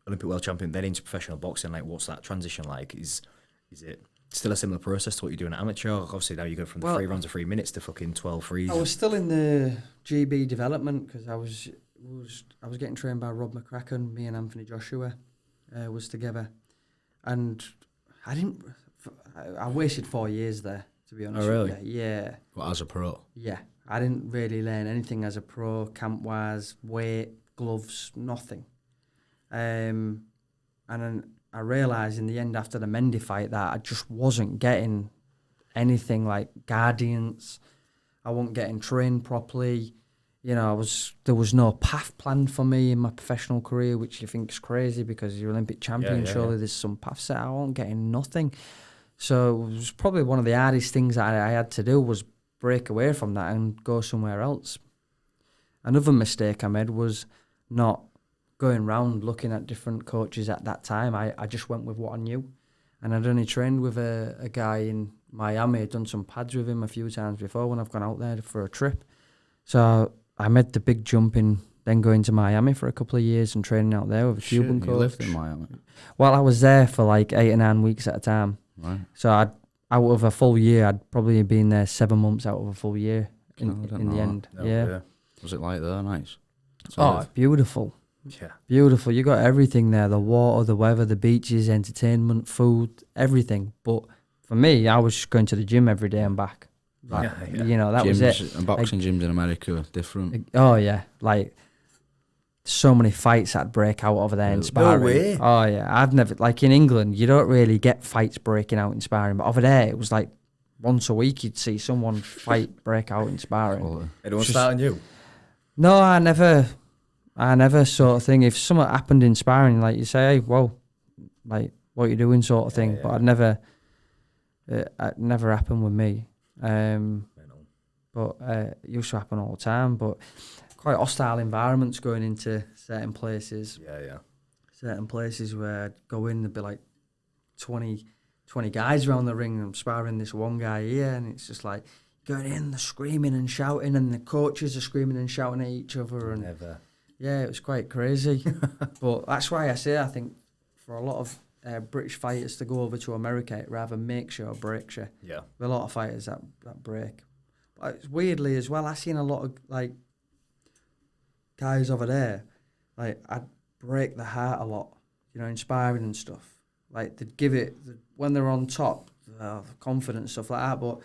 Olympic world champion then into professional boxing. Like, what's that transition like? Is it still a similar process to what you're doing at amateur? Obviously now you go from the 3 rounds of 3 minutes to fucking 12 threes. I was still in the GB development because I was getting trained by Rob McCracken. Me and Anthony Joshua was together, and I wasted 4 years there, to be honest. Oh, really? With you. Yeah. Well, as a pro? Yeah. I didn't really learn anything as a pro, camp-wise, weight, gloves, nothing. And then I realised in the end after the Mendy fight that I just wasn't getting anything like guardians. I wasn't getting trained properly. You know, there was no path planned for me in my professional career, which you think is crazy because you're Olympic champion. Surely there's some path set. I wasn't getting nothing. So it was probably one of the hardest things that I had to do was break away from that and go somewhere else. Another mistake I made was not going around looking at different coaches at that time. I just went with what I knew. And I'd only trained with a guy in Miami. I'd done some pads with him a few times before when I've gone out there for a trip. So I made the big jump in then going to Miami for a couple of years and training out there with a Cuban coach. You lived in Miami? Well, I was there for like 8 or 9 weeks at a time. Right. So out of a full year, I'd probably been there 7 months out of a full year in the end. Yeah. Was it like there? Nice. Beautiful. Yeah. Beautiful. You got everything there, the water, the weather, the beaches, entertainment, food, everything. But for me, I was just going to the gym every day and back. Like, you know, that gyms, was it. And boxing gyms in America are different. Oh, yeah. Like, so many fights that break out over there in sparring. No way. Oh, yeah. I've never, like in England, you don't really get fights breaking out in sparring. But over there, it was like once a week you'd see someone fight break out in sparring. Anyone starting you? No, I never sort of thing. If something happened in sparring, like you say, hey, whoa, like what you doing sort of thing. But it never happened with me. But it used to happen all the time. But quite hostile environments going into certain places. Yeah. Certain places where I'd go in, there'd be like 20 guys around the ring. I'm sparring this one guy here, and it's just like going in, they're screaming and shouting, and the coaches are screaming and shouting at each other. And yeah, it was quite crazy. But that's why I say I think for a lot of British fighters to go over to America, it rather makes you or breaks you. Yeah. There are a lot of fighters that break. But it's weirdly as well, I've seen a lot of like guys over there, like I'd break the heart a lot, you know, inspiring and stuff. Like they'd give it, when they're on top, confidence, stuff like that, but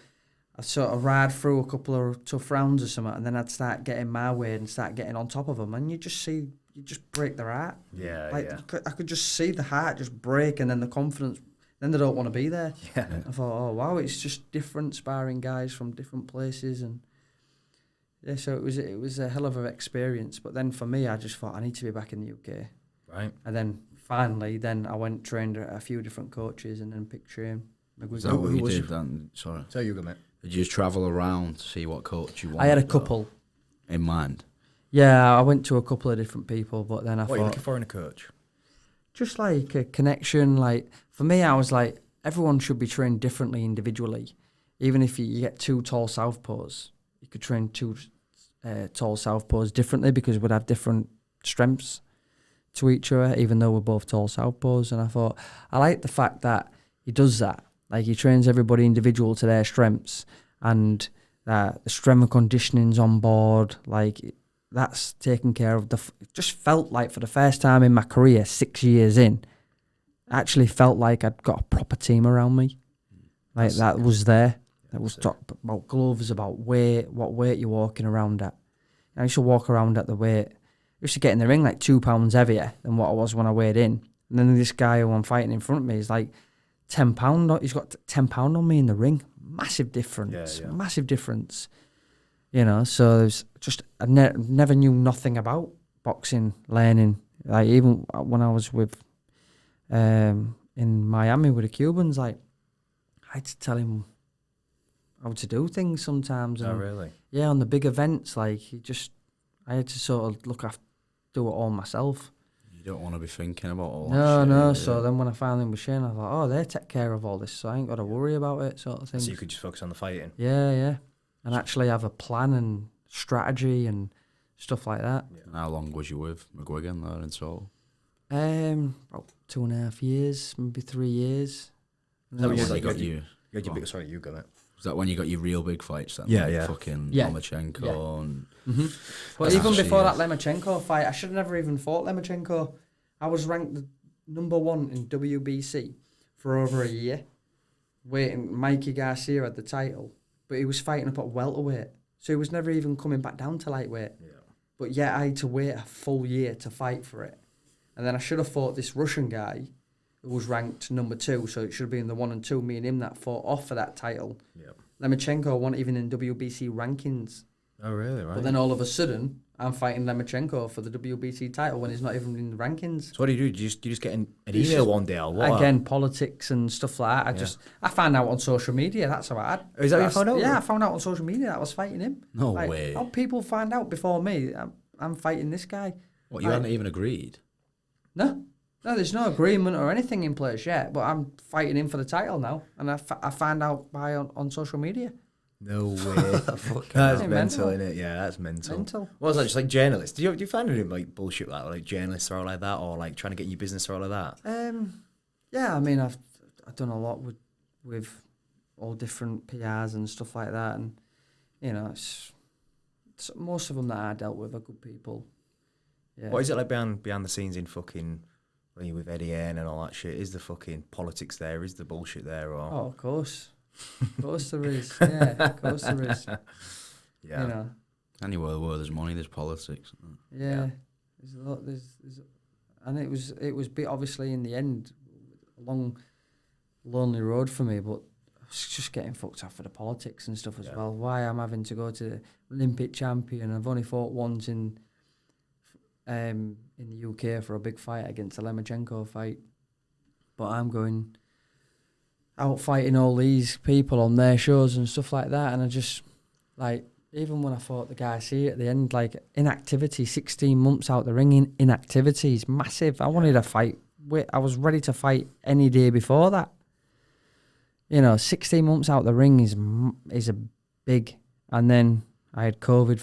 I'd sort of ride through a couple of tough rounds or something, and then I'd start getting my way and start getting on top of them, and you just break their heart. I could just see the heart just break, and then the confidence, then they don't want to be there. Yeah. I thought, oh wow, it's just different sparring guys from different places, and yeah, so it was a hell of an experience. But then for me, I just thought I need to be back in the UK. Right. And then finally, I went trained a few different coaches, and then picked train. Is that what you did then? Sorry. So you go, mate. Did you just travel around to see what coach you wanted? I had a couple in mind. Yeah, I went to a couple of different people, but then I thought... What are you looking for in a coach? just like a connection. Like for me, I was like, everyone should be trained differently individually. Even if you get two tall southpaws, you could train two tall southpaws differently because we'd have different strengths to each other, even though we're both tall southpaws. And I thought, I like the fact that he does that. Like he trains everybody individual to their strengths, and the strength and conditioning's on board. Like that's taken care of. It just felt like for the first time in my career, 6 years in, I actually felt like I'd got a proper team around me. Like that was there. That was talk about gloves, about weight, what weight you're walking around at. I used to walk around at the weight. I used to get in the ring like 2 pounds heavier than what I was when I weighed in. And then this guy who I'm fighting in front of me is like 10 pound. He's got 10 pound on me in the ring. Massive difference. Yeah. Massive difference. You know, so there's just, I never knew nothing about boxing, learning. Like even when I was with, in Miami with the Cubans, like I had to tell him how to do things sometimes. Oh, really? Yeah, on the big events, like I had to sort of do it all myself. You don't want to be thinking about all that shit. No. Yeah. So then when I found him with Shane, I thought, oh, they take care of all this, so I ain't got to worry about it, sort of thing. So you could just focus on the fighting? Yeah. And actually have a plan and strategy and stuff like that. Yeah. And how long was you with McGuigan there in total? About 2.5 years, maybe 3 years. Sorry, you got it. Was that when you got your real big fights then? Yeah, like yeah. Fucking Lomachenko and... Mm-hmm. But even before that Lomachenko fight, I should have never even fought Lomachenko. I was ranked the #1 in WBC for over a year. Waiting, Mikey Garcia had the title, but he was fighting up at welterweight. So he was never even coming back down to lightweight. Yeah. But yet I had to wait a full year to fight for it. And then I should have fought this Russian guy who was ranked #2, so it should have been the 1 and 2, me and him that fought off for that title. Yep. Lomachenko wasn't even in WBC rankings. Oh, really? Right. But then all of a sudden, I'm fighting Lomachenko for the WBC title when he's not even in the rankings. So what do? You just get an email one day or what? Again, politics and stuff like that. I found out on social media, that's how I had. Is that how you found out? Yeah, I found out on social media that I was fighting him. No way. How people find out before me, I'm fighting this guy. What, you hadn't even agreed? No, there's no agreement or anything in place yet, but I'm fighting him for the title now, and I found out on social media. No way. That's mental, isn't it? Yeah, that's mental. What was that, just like journalists? Do you find it like bullshit like journalists or all like that, or like trying to get your business or all like that? Yeah, I mean, I've done a lot with all different PRs and stuff like that, and you know, it's most of them that I dealt with are good people. Yeah. What is it like behind the scenes in fucking when you're with Eddie Hearn and all that shit? Is the fucking politics there? Is the bullshit there? Or of course. Of course there is. Yeah, of course there is. Yeah. You know. Anywhere where there's money, there's politics. Yeah. There's a lot. And it was bit obviously in the end a long, lonely road for me, but I was just getting fucked up for the politics and stuff as well. Why I'm having to go to the Olympic champion. I've only fought once in the UK for a big fight against a Lomachenko fight, but I'm going out fighting all these people on their shows and stuff like that, and I just like, even when I fought the guy at the end, like inactivity, 16 months out the ring, inactivity is massive. I wanted to fight. I was ready to fight any day before that. You know, 16 months out the ring is a big, and then I had COVID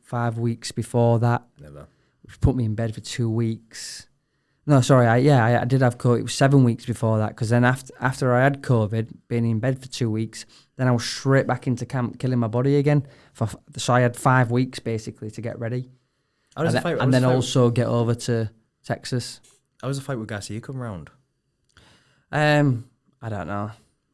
5 weeks before that. Never. Which put me in bed for 2 weeks. No, sorry, I did have COVID. It was 7 weeks before that, because then after I had COVID, being in bed for 2 weeks, then I was straight back into camp, killing my body again. So I had 5 weeks basically to get ready, and then also get over to Texas. How was the fight with Garcia come round? I don't know.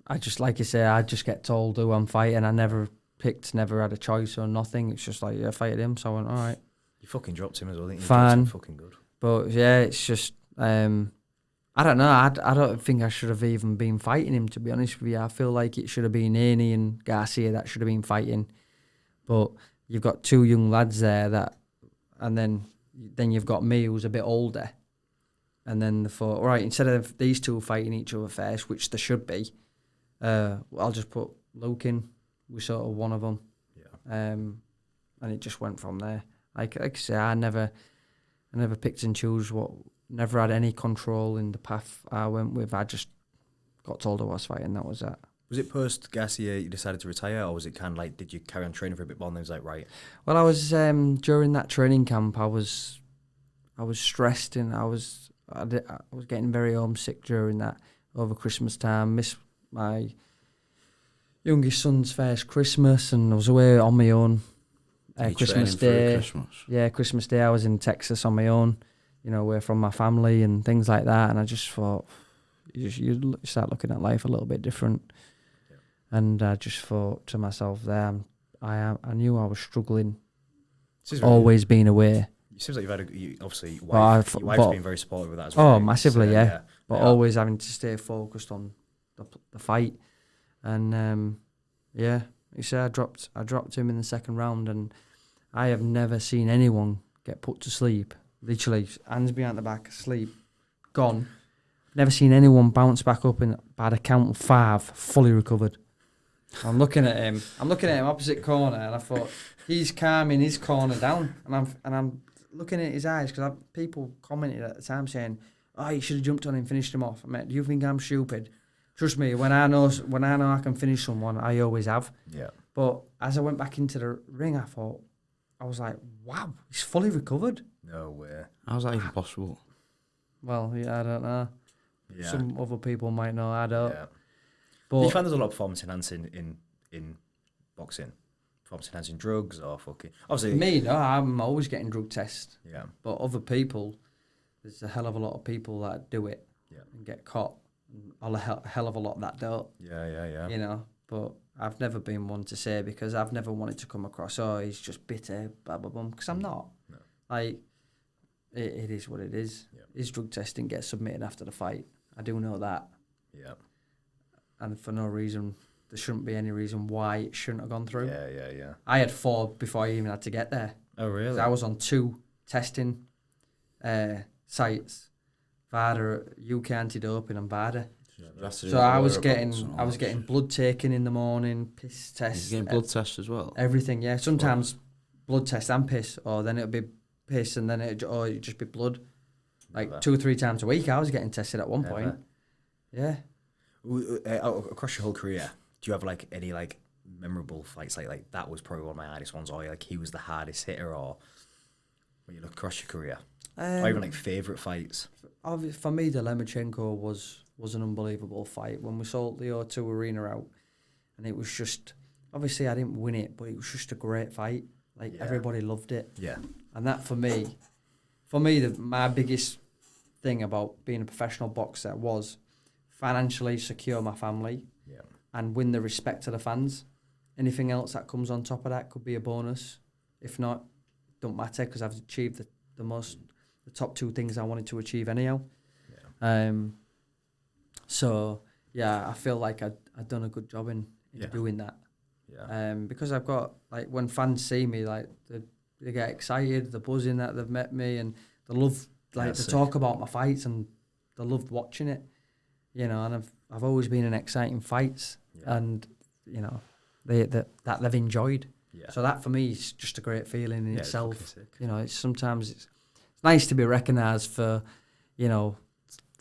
I just, like you say, I just get told who I'm fighting. I never had a choice or nothing. It's just like, yeah, I fighted him, so I went, all right. You fucking dropped him as well, didn't you? Fine. Fucking good. But yeah, it's just, I don't know. I don't think I should have even been fighting him, to be honest with you. I feel like it should have been Haney and Garcia that should have been fighting. But you've got two young lads there and then you've got me who's a bit older. And then they thought, all right, instead of these two fighting each other first, which there should be, I'll just put Luke in. We're sort of one of them. Yeah. And it just went from there. Like I say, I never picked and chose what never had any control in the path I went with. I just got told I was fighting. That was that. Was it post Garcia you decided to retire, or was it kind of like, did you carry on training for a bit more and then it was like, right? Well, I was during that training camp. I was stressed and I was getting very homesick during that over Christmas time. Missed my youngest son's first Christmas, and I was away on my own. Christmas Day, Christmas Day. I was in Texas on my own, away from my family and things like that. And I just thought, you start looking at life a little bit different. Yeah. And I just thought to myself, I knew I was struggling, always being away. It seems like you've had obviously your wife's been very supportive with that as well. Oh, massively, yeah. But always having to stay focused on the fight, and you see, I dropped him in the second round, and I have never seen anyone get put to sleep. Literally, hands behind the back, asleep, gone. Never seen anyone bounce back up in by the count of 5, fully recovered. I'm looking at him opposite corner, and I thought he's calming his corner down, and I'm looking at his eyes because people commented at the time saying, "Oh, you should have jumped on him, finished him off." I mean, do you think I'm stupid? Trust me, when I know I can finish someone, I always have. Yeah. But as I went back into the ring, I was like, "Wow, he's fully recovered." No way. How's that even possible? Well, yeah, I don't know. Yeah. Some other people might know. I don't. Yeah. But do you find there's a lot of performance enhancing in boxing? Performance enhancing drugs or fucking... Obviously... Me, no, I'm always getting drug tests. Yeah. But other people, there's a hell of a lot of people that do it and get caught. A hell of a lot that don't. Yeah. But I've never been one to say, because I've never wanted to come across, oh, he's just bitter, blah, blah, blah, because I'm not. No. Like, it is what it is. Yeah. His drug testing gets submitted after the fight. I do know that. Yeah. And for no reason, there shouldn't be any reason why it shouldn't have gone through. Yeah. I had 4 before I even had to get there. Oh, really? I was on 2 testing sites, VADA, UK Anti-Doping and VADA. So I was getting blood taken in the morning, piss tests. You're getting blood tests as well? Everything, yeah. Sometimes blood test and piss, or then it'll be piss and then it'd just be blood. Like 2 or 3 times a week I was getting tested at one point. Yeah. Across your whole career, do you have like any like memorable fights like that was probably one of my hardest ones, or like he was the hardest hitter, or when you look across your career, or even like favourite fights? For me, the Lemachenko was an unbelievable fight when we sold the O2 Arena out, and it was just, obviously I didn't win it, but it was just a great fight. Like everybody loved it. Yeah. And that for me, my biggest thing about being a professional boxer was financially secure my family and win the respect of the fans. Anything else that comes on top of that could be a bonus. If not, don't matter, because I've achieved the top 2 things I wanted to achieve anyhow. Yeah. So yeah, I feel like I've done a good job in doing that. Yeah. Because I've got, like, when fans see me, like they get excited, they're buzzing that they've met me, and they love to talk about my fights, and they loved watching it. And I've always been in exciting fights, and that they've enjoyed. Yeah. So that for me is just a great feeling in itself. It's sometimes it's nice to be recognised for, the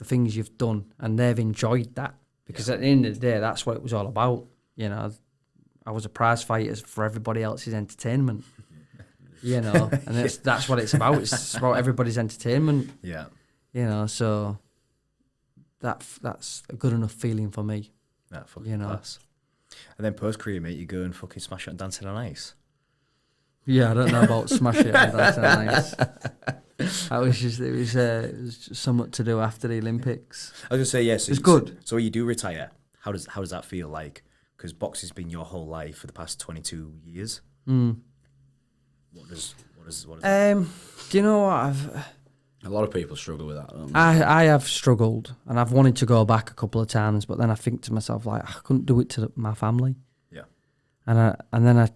things you've done, and they've enjoyed that, because at the end of the day, that's what it was all about. I was a prize fighter for everybody else's entertainment. And that's what it's about. It's about everybody's entertainment. Yeah. So that's a good enough feeling for me. That fucking class. And then post-career, mate, you go and fucking smash it on Dancing on Ice. Yeah, I don't know about smash it on Dancing on Ice. It was just something to do after the Olympics. I was gonna say, yes. It's good. So when you do retire, how does that feel like? Because boxing's been your whole life for the past 22 years. What does do you know what? A lot of people struggle with that, don't they? I have struggled, and I've wanted to go back a couple of times, but then I think to myself, like, I couldn't do it to my family. Yeah. And then I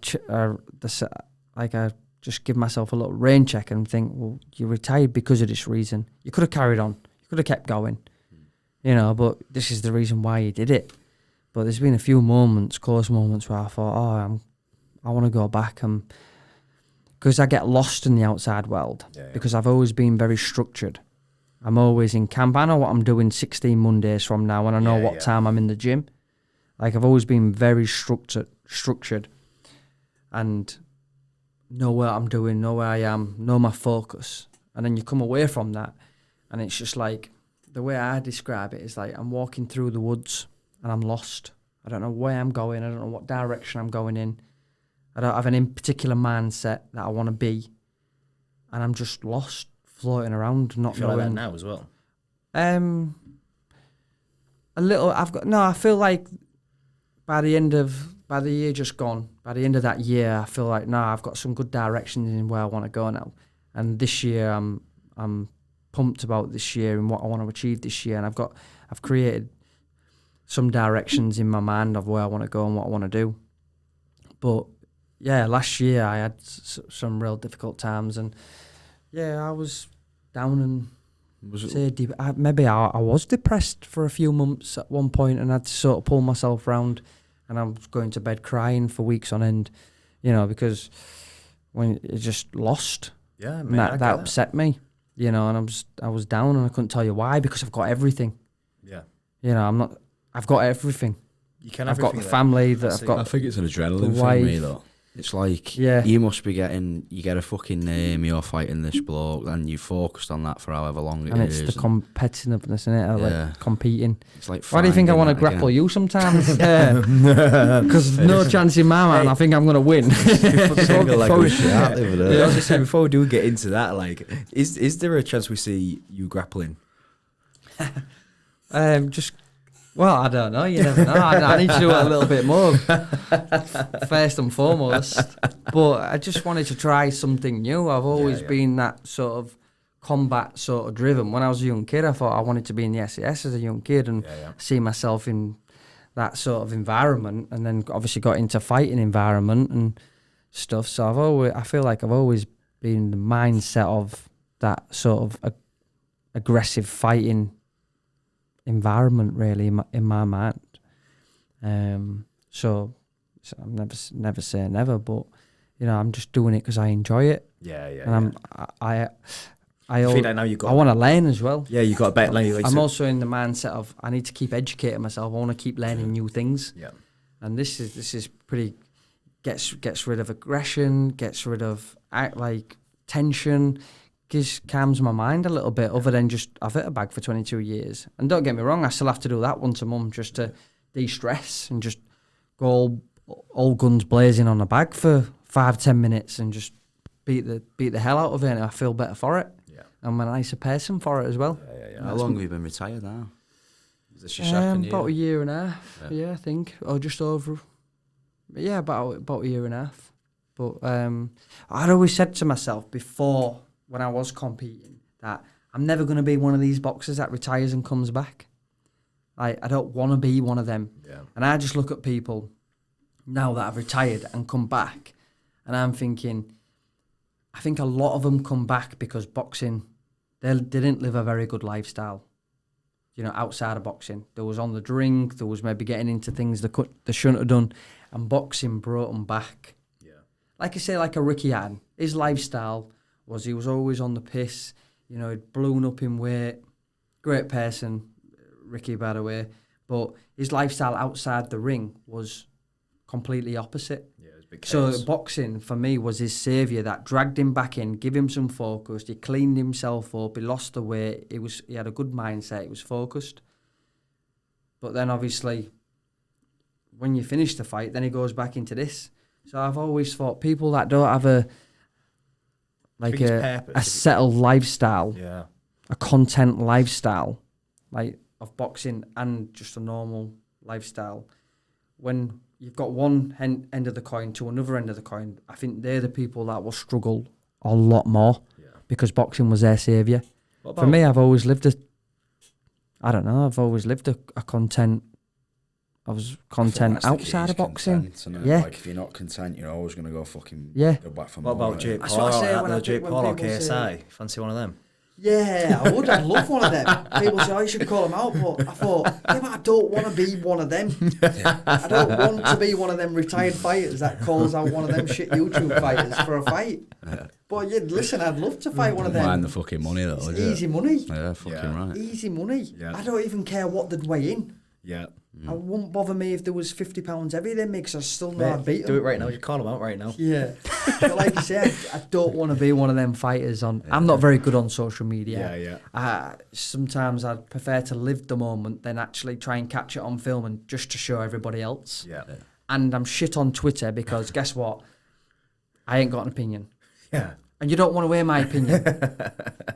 just give myself a little rain check and think, well, you retired because of this reason. You could have carried on. You could have kept going. But this is the reason why you did it. But there's been a few close moments, where I thought, I want to go back, because I get lost in the outside world, because I've always been very structured, I'm always in camp. I know what I'm doing 16 Mondays from now, and I know what time I'm in the gym. Like, I've always been very structured, and know what I'm doing, know where I am, know my focus. And then you come away from that, and it's just like, the way I describe it is like I'm walking through the woods and I'm lost. I don't know where I'm going. I don't know what direction I'm going in. I don't have any particular mindset that I want to be, and I'm just lost, floating around, not feel knowing. like that now as well? A little. I feel like by the year just gone, by the end of that year, I feel like I've got some good directions in where I want to go now. And this year, I'm pumped about this year and what I want to achieve this year. And I've created some directions in my mind of where I want to go and what I want to do. But yeah, last year I had some real difficult times, and I was down and maybe I was depressed for a few months at one point, and I had to sort of pull myself round, and I was going to bed crying for weeks on end, because when it just lost, that upset me, and I was down, and I couldn't tell you why, because I've got everything. I've got everything. I've got the family that I've got. I think it's an adrenaline thing, me though. It's like, you must be you get a fucking name, you're fighting this bloke, and you focused on that for however long it is. And it's the competitiveness in it, like competing. It's like, why do you think I want to grapple you sometimes? Because no chance in my mind, I think I'm going to win. Before we do get into that, like, is there a chance we see you grappling? Well, I don't know. You never know. I need to do it a little bit more, first and foremost. But I just wanted to try something new. I've always been that sort of combat sort of driven. When I was a young kid, I thought I wanted to be in the SAS as a young kid and see myself in that sort of environment. And then obviously got into fighting environment and stuff. So I feel like I've always been in the mindset of that sort of aggressive fighting environment, really, in my mind. So I'm never say never, but I'm just doing it because I enjoy it. And I feel like now I want to learn as well. Yeah, you got a better learn. I'm also in the mindset of I need to keep educating myself. I want to keep learning new things. Yeah, and this is pretty gets rid of aggression, gets rid of tension. Just calms my mind a little bit, other than just I've hit a bag for 22 years. And don't get me wrong, I still have to do that once a month just to de-stress and just go all guns blazing on a bag for 5-10 minutes and just beat the hell out of it, and I feel better for it. Yeah. I'm a nicer person for it as well. How long have you been retired now? Is this your second year? About a year and a half, I think, or just over. Yeah, about a year and a half. But I'd always said to myself before, when I was competing, that I'm never going to be one of these boxers that retires and comes back. I don't want to be one of them. Yeah. And I just look at people now that have retired and come back, and I'm thinking, I think a lot of them come back because boxing, they didn't live a very good lifestyle. Outside of boxing, there was on the drink, there was maybe getting into things they shouldn't have done, and boxing brought them back. Yeah. Like I say, like a Ricky Hatton, his lifestyle was he was always on the piss, he'd blown up in weight. Great person, Ricky, by the way. But his lifestyle outside the ring was completely opposite. Yeah, it was big chaos. So boxing, for me, was his saviour that dragged him back in, give him some focus. He cleaned himself up, he lost the weight, he had a good mindset, he was focused. But then, obviously, when you finish the fight, then he goes back into this. So I've always thought people that don't have a settled lifestyle, a content lifestyle, like of boxing and just a normal lifestyle. When you've got one end of the coin to another end of the coin, I think they're the people that will struggle a lot more because boxing was their saviour. For me, I've always lived a content. I was content outside of boxing. Like if you're not content, you're always going to go fucking go back for more. What about Jake Paul? Jake Paul or KSI? Fancy one of them? Yeah, I would. I'd love one of them. People say, you should call them out, but I thought, but I don't want to be one of them. I don't want to be one of them retired fighters that calls out one of them shit YouTube fighters for a fight. But But yeah, listen, I'd love to fight one of them. Mind the fucking money though. It's easy money. Yeah, fucking right. Easy money. Yeah. I don't even care what they'd weigh in. Yeah. It wouldn't bother me if there was 50 pounds heavier than me, because I still know I'd beat them. Do it right now. You call them out right now. Yeah. But like you say, I don't want to be one of them fighters on... I'm not very good on social media. Yeah. Sometimes I'd prefer to live the moment than actually try and catch it on film and just to show everybody else. Yeah. And I'm shit on Twitter because guess what? I ain't got an opinion. Yeah. And you don't want to hear my opinion.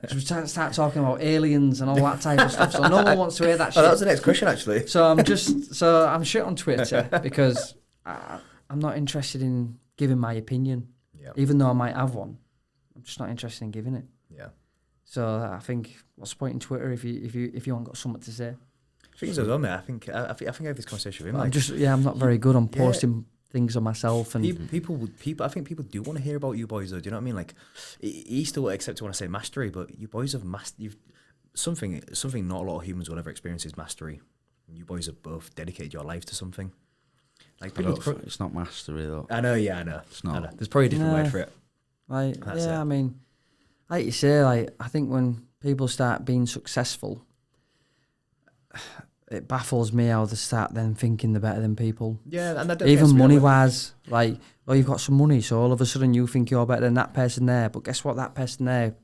So we start talking about aliens and all that type of stuff. So no one wants to hear that shit. Oh, that was the next question, actually. So I'm shit on Twitter because I'm not interested in giving my opinion. Yeah. Even though I might have one, I'm just not interested in giving it. Yeah. So I think what's the point in Twitter if you haven't got something to say? Things as well, mate. I think I have this conversation with him. I'm not very good on posting things on myself, and people. I think people do want to hear about you boys, though. Do you know what I mean? Like, he still accepts when I say mastery, but you boys have mastered. Something not a lot of humans will ever experience is mastery. You boys have both dedicated your life to something. Like, It's not mastery though. I know. It's not. I know. There's probably a different word for it. like That's it. I mean, like you say, like I think when people start being successful, it baffles me how they start then thinking they're better than people. Yeah, and that Even money-wise, like, oh, you've got some money, so all of a sudden you think you're better than that person there. But guess what? That person there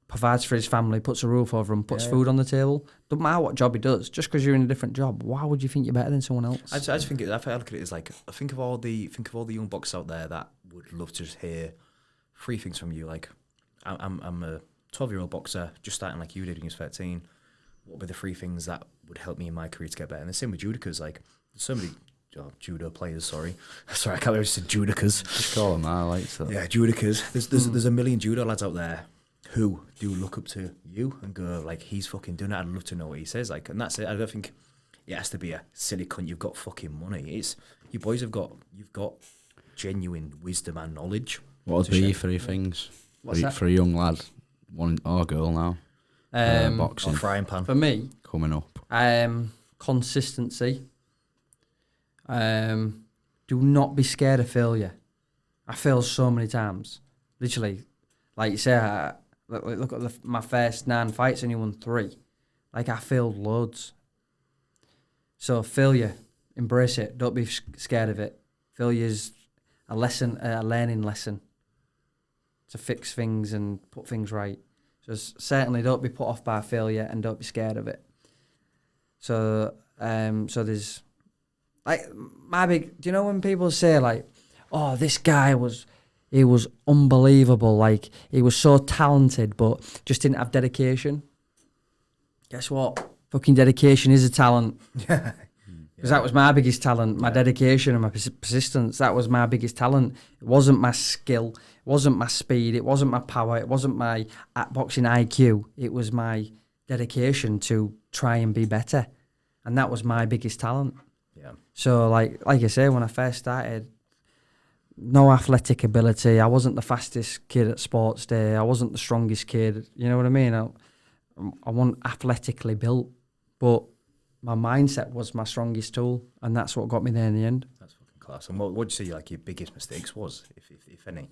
provides for his family, puts a roof over him, puts food on the table. Doesn't matter what job he does. Just because you're in a different job, why would you think you're better than someone else? I just think I look at it as like, think of all the young boxers out there that would love to just hear 3 things from you. Like, I'm a 12-year-old boxer, just starting like you did when you was 13. What were the 3 things that would help me in my career to get better? And the same with judicas. Like, there's so many judo players. Sorry, I can't believe I said judicas. Just call them that. I like that. Yeah, judicas. There's a million judo lads out there who do look up to you and go like, he's fucking doing it. I'd love to know what he says. Like, and that's it. I don't think it has to be a silly cunt. You've got fucking money. It's you boys you've got genuine wisdom and knowledge. What would be 3 things for a young lad, one or girl now? Boxing. Or frying pan. For me, coming up. Consistency. Do not be scared of failure. I failed so many times. Literally, like you say, look at my first 9 fights and you won 3. Like, I failed loads. So failure, embrace it. Don't be scared of it. Failure's a lesson, a learning lesson to fix things and put things right. So certainly don't be put off by failure and don't be scared of it. So there's like my big. Do you know when people say like, "Oh, this guy was unbelievable. Like he was so talented, but just didn't have dedication." Guess what? Fucking dedication is a talent. Yeah. Because that was my biggest talent, my dedication and my persistence. That was my biggest talent. It wasn't my skill. It wasn't my speed. It wasn't my power. It wasn't my boxing IQ. It was my dedication to try and be better. And that was my biggest talent. Yeah. So, like I say, when I first started, no athletic ability. I wasn't the fastest kid at sports day. I wasn't the strongest kid. You know what I mean? I wasn't athletically built, but my mindset was my strongest tool, and that's what got me there in the end. That's fucking class. And what would you say like your biggest mistakes was, if any?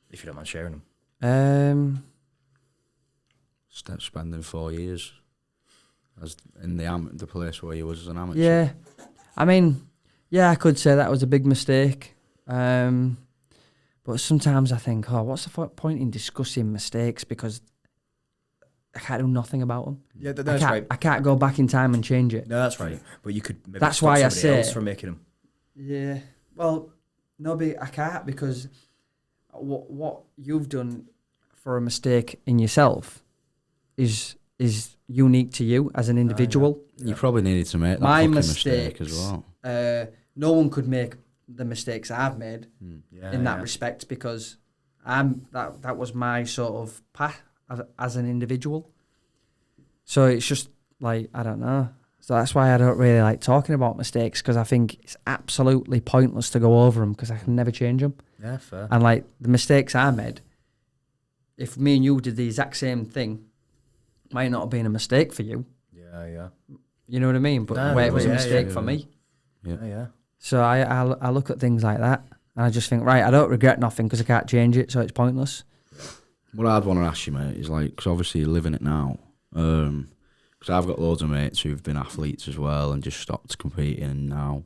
If you don't mind sharing them. Spending 4 years as in the place where you was as an amateur. Yeah, I mean, I could say that was a big mistake. But sometimes I think, what's the point in discussing mistakes, because I can't do nothing about them. Yeah, that's right. I can't go back in time and change it. No, that's right. But you could maybe that's stop why I somebody say else from making them. Yeah. Well, no, I can't, because what you've done for a mistake in yourself is unique to you as an individual. You probably needed to make that My fucking mistake as well. No one could make the mistakes I've made in that respect, because that was my sort of path as an individual. So it's just like, I don't know. So that's why I don't really like talking about mistakes, because I think it's absolutely pointless to go over them, because I can never change them. Yeah, fair. And like the mistakes I made, if me and you did the exact same thing, might not have been a mistake for you. Yeah. You know what I mean? But where it was a mistake for me. Yeah. So I look at things like that, And I just think, right, I don't regret nothing because I can't change it, so it's pointless. What I'd want to ask you, mate, is like, because obviously you're living it now. Because I've got loads of mates who've been athletes as well and just stopped competing now.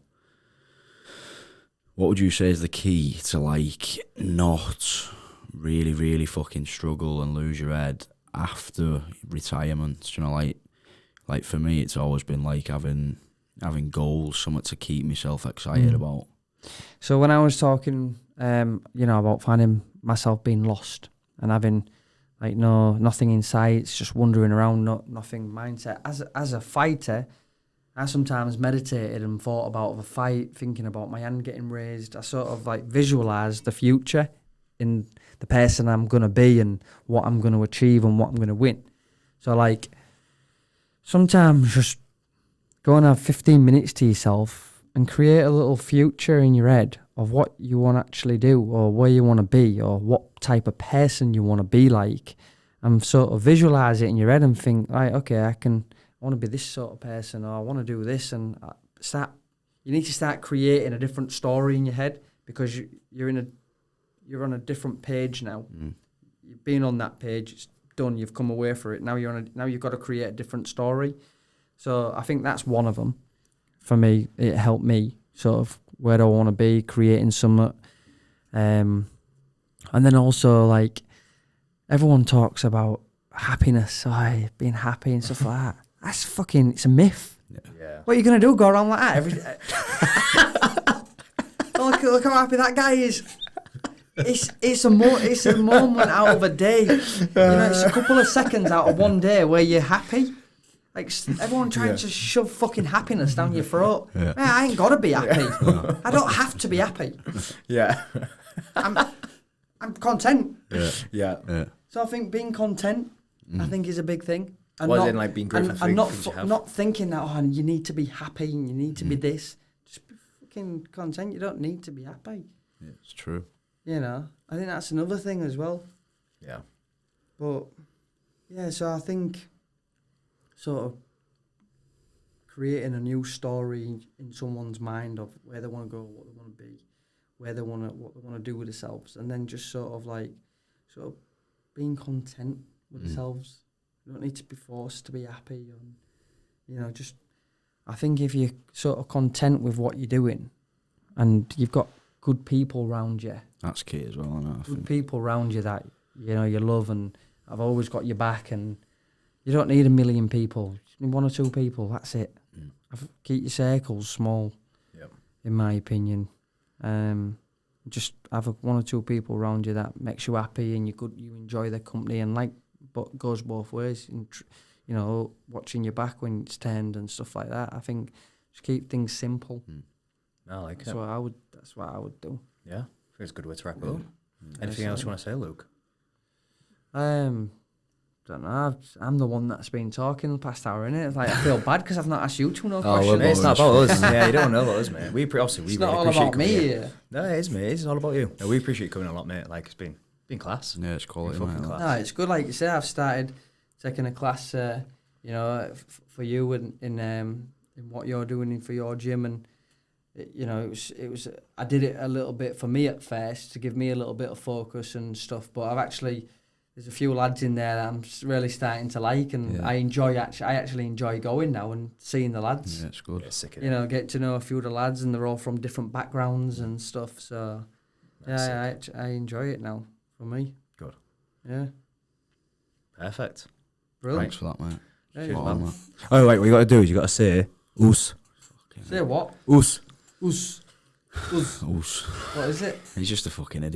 What would you say is the key to like not really, really fucking struggle and lose your head after retirement? You know, like for me, it's always been like having goals, something to keep myself excited about. So when I was talking, about finding myself being lost and having like nothing in sight, it's just wandering around, nothing mindset. As a fighter, I sometimes meditated and thought about the fight, thinking about my hand getting raised. I sort of like visualised the future in the person I'm going to be and what I'm going to achieve and what I'm going to win. So like sometimes just go and have 15 minutes to yourself and create a little future in your head of what you want to actually do or where you want to be or what type of person you want to be like, and sort of visualise it in your head and think, right, okay, I want to be this sort of person, or I want to do this, and you need to start creating a different story in your head because you're on a different page now. You've been on that page, it's done, you've come away from it. Now you've got to create a different story. So I think that's one of them. For me, it helped me sort of where I want to be, creating something. And then also like everyone talks about happiness, being happy and stuff like that. That's it's a myth. Yeah. What are you going to do? Go around like that every day? look how happy that guy is. It's a moment out of a day. It's a couple of seconds out of one day where you're happy. Like everyone trying to shove fucking happiness down your throat. Yeah. Man, I ain't got to be happy. I don't have to be happy. Yeah. I'm content. Yeah. So I think being content, I think, is a big thing. And what is it like being grateful for things you have? Not thinking that you need to be happy and you need to be this. Just be fucking content. You don't need to be happy. Yeah, it's true. I think that's another thing as well. Yeah. But yeah, so I think sort of creating a new story in someone's mind of where they want to go, what they want to be, what they want to do with themselves, and then just sort of being content with themselves. You don't need to be forced to be happy, and just I think if you're sort of content with what you're doing, and you've got good people around you, that's key as well. I think people around you that you love and have always got your back, and you don't need a million people. Just need one or two people. That's it. Keep your circles small. Yep. In my opinion, just have one or two people around you that makes you happy and you enjoy their company, and but goes both ways. And watching your back when it's turned and stuff like that. I think just keep things simple. I like it. That's what I would do. Yeah, I think it's a good way to wrap it up. Anything else you want to say, Luke? Don't know. I'm the one that's been talking the past hour, innit? It's like I feel bad because I've not asked you two questions. Mate, it's not about us. Yeah, you don't know about us, mate. We it's really not all appreciate about me here. No, it is, mate. It's all about you. No, we appreciate you coming a lot, mate. Like it's been class. Yeah, it's quality, mate. Class. No, it's good. Like you say, I've started taking a class, for you in what you're doing for your gym, and it was. I did it a little bit for me at first to give me a little bit of focus and stuff, but there's a few lads in there that I'm really starting to like, and I actually enjoy going now and seeing the lads. Yeah, it's good. Yeah, sick Get to know a few of the lads, and they're all from different backgrounds and stuff. So I enjoy it now. For me, good. Yeah, perfect. Brilliant. Thanks for that, mate. Yeah, Man. Oh wait, what you got to do is you got to say us. Say what? Us. Us. Us. What is it? He's just a fucking idiot.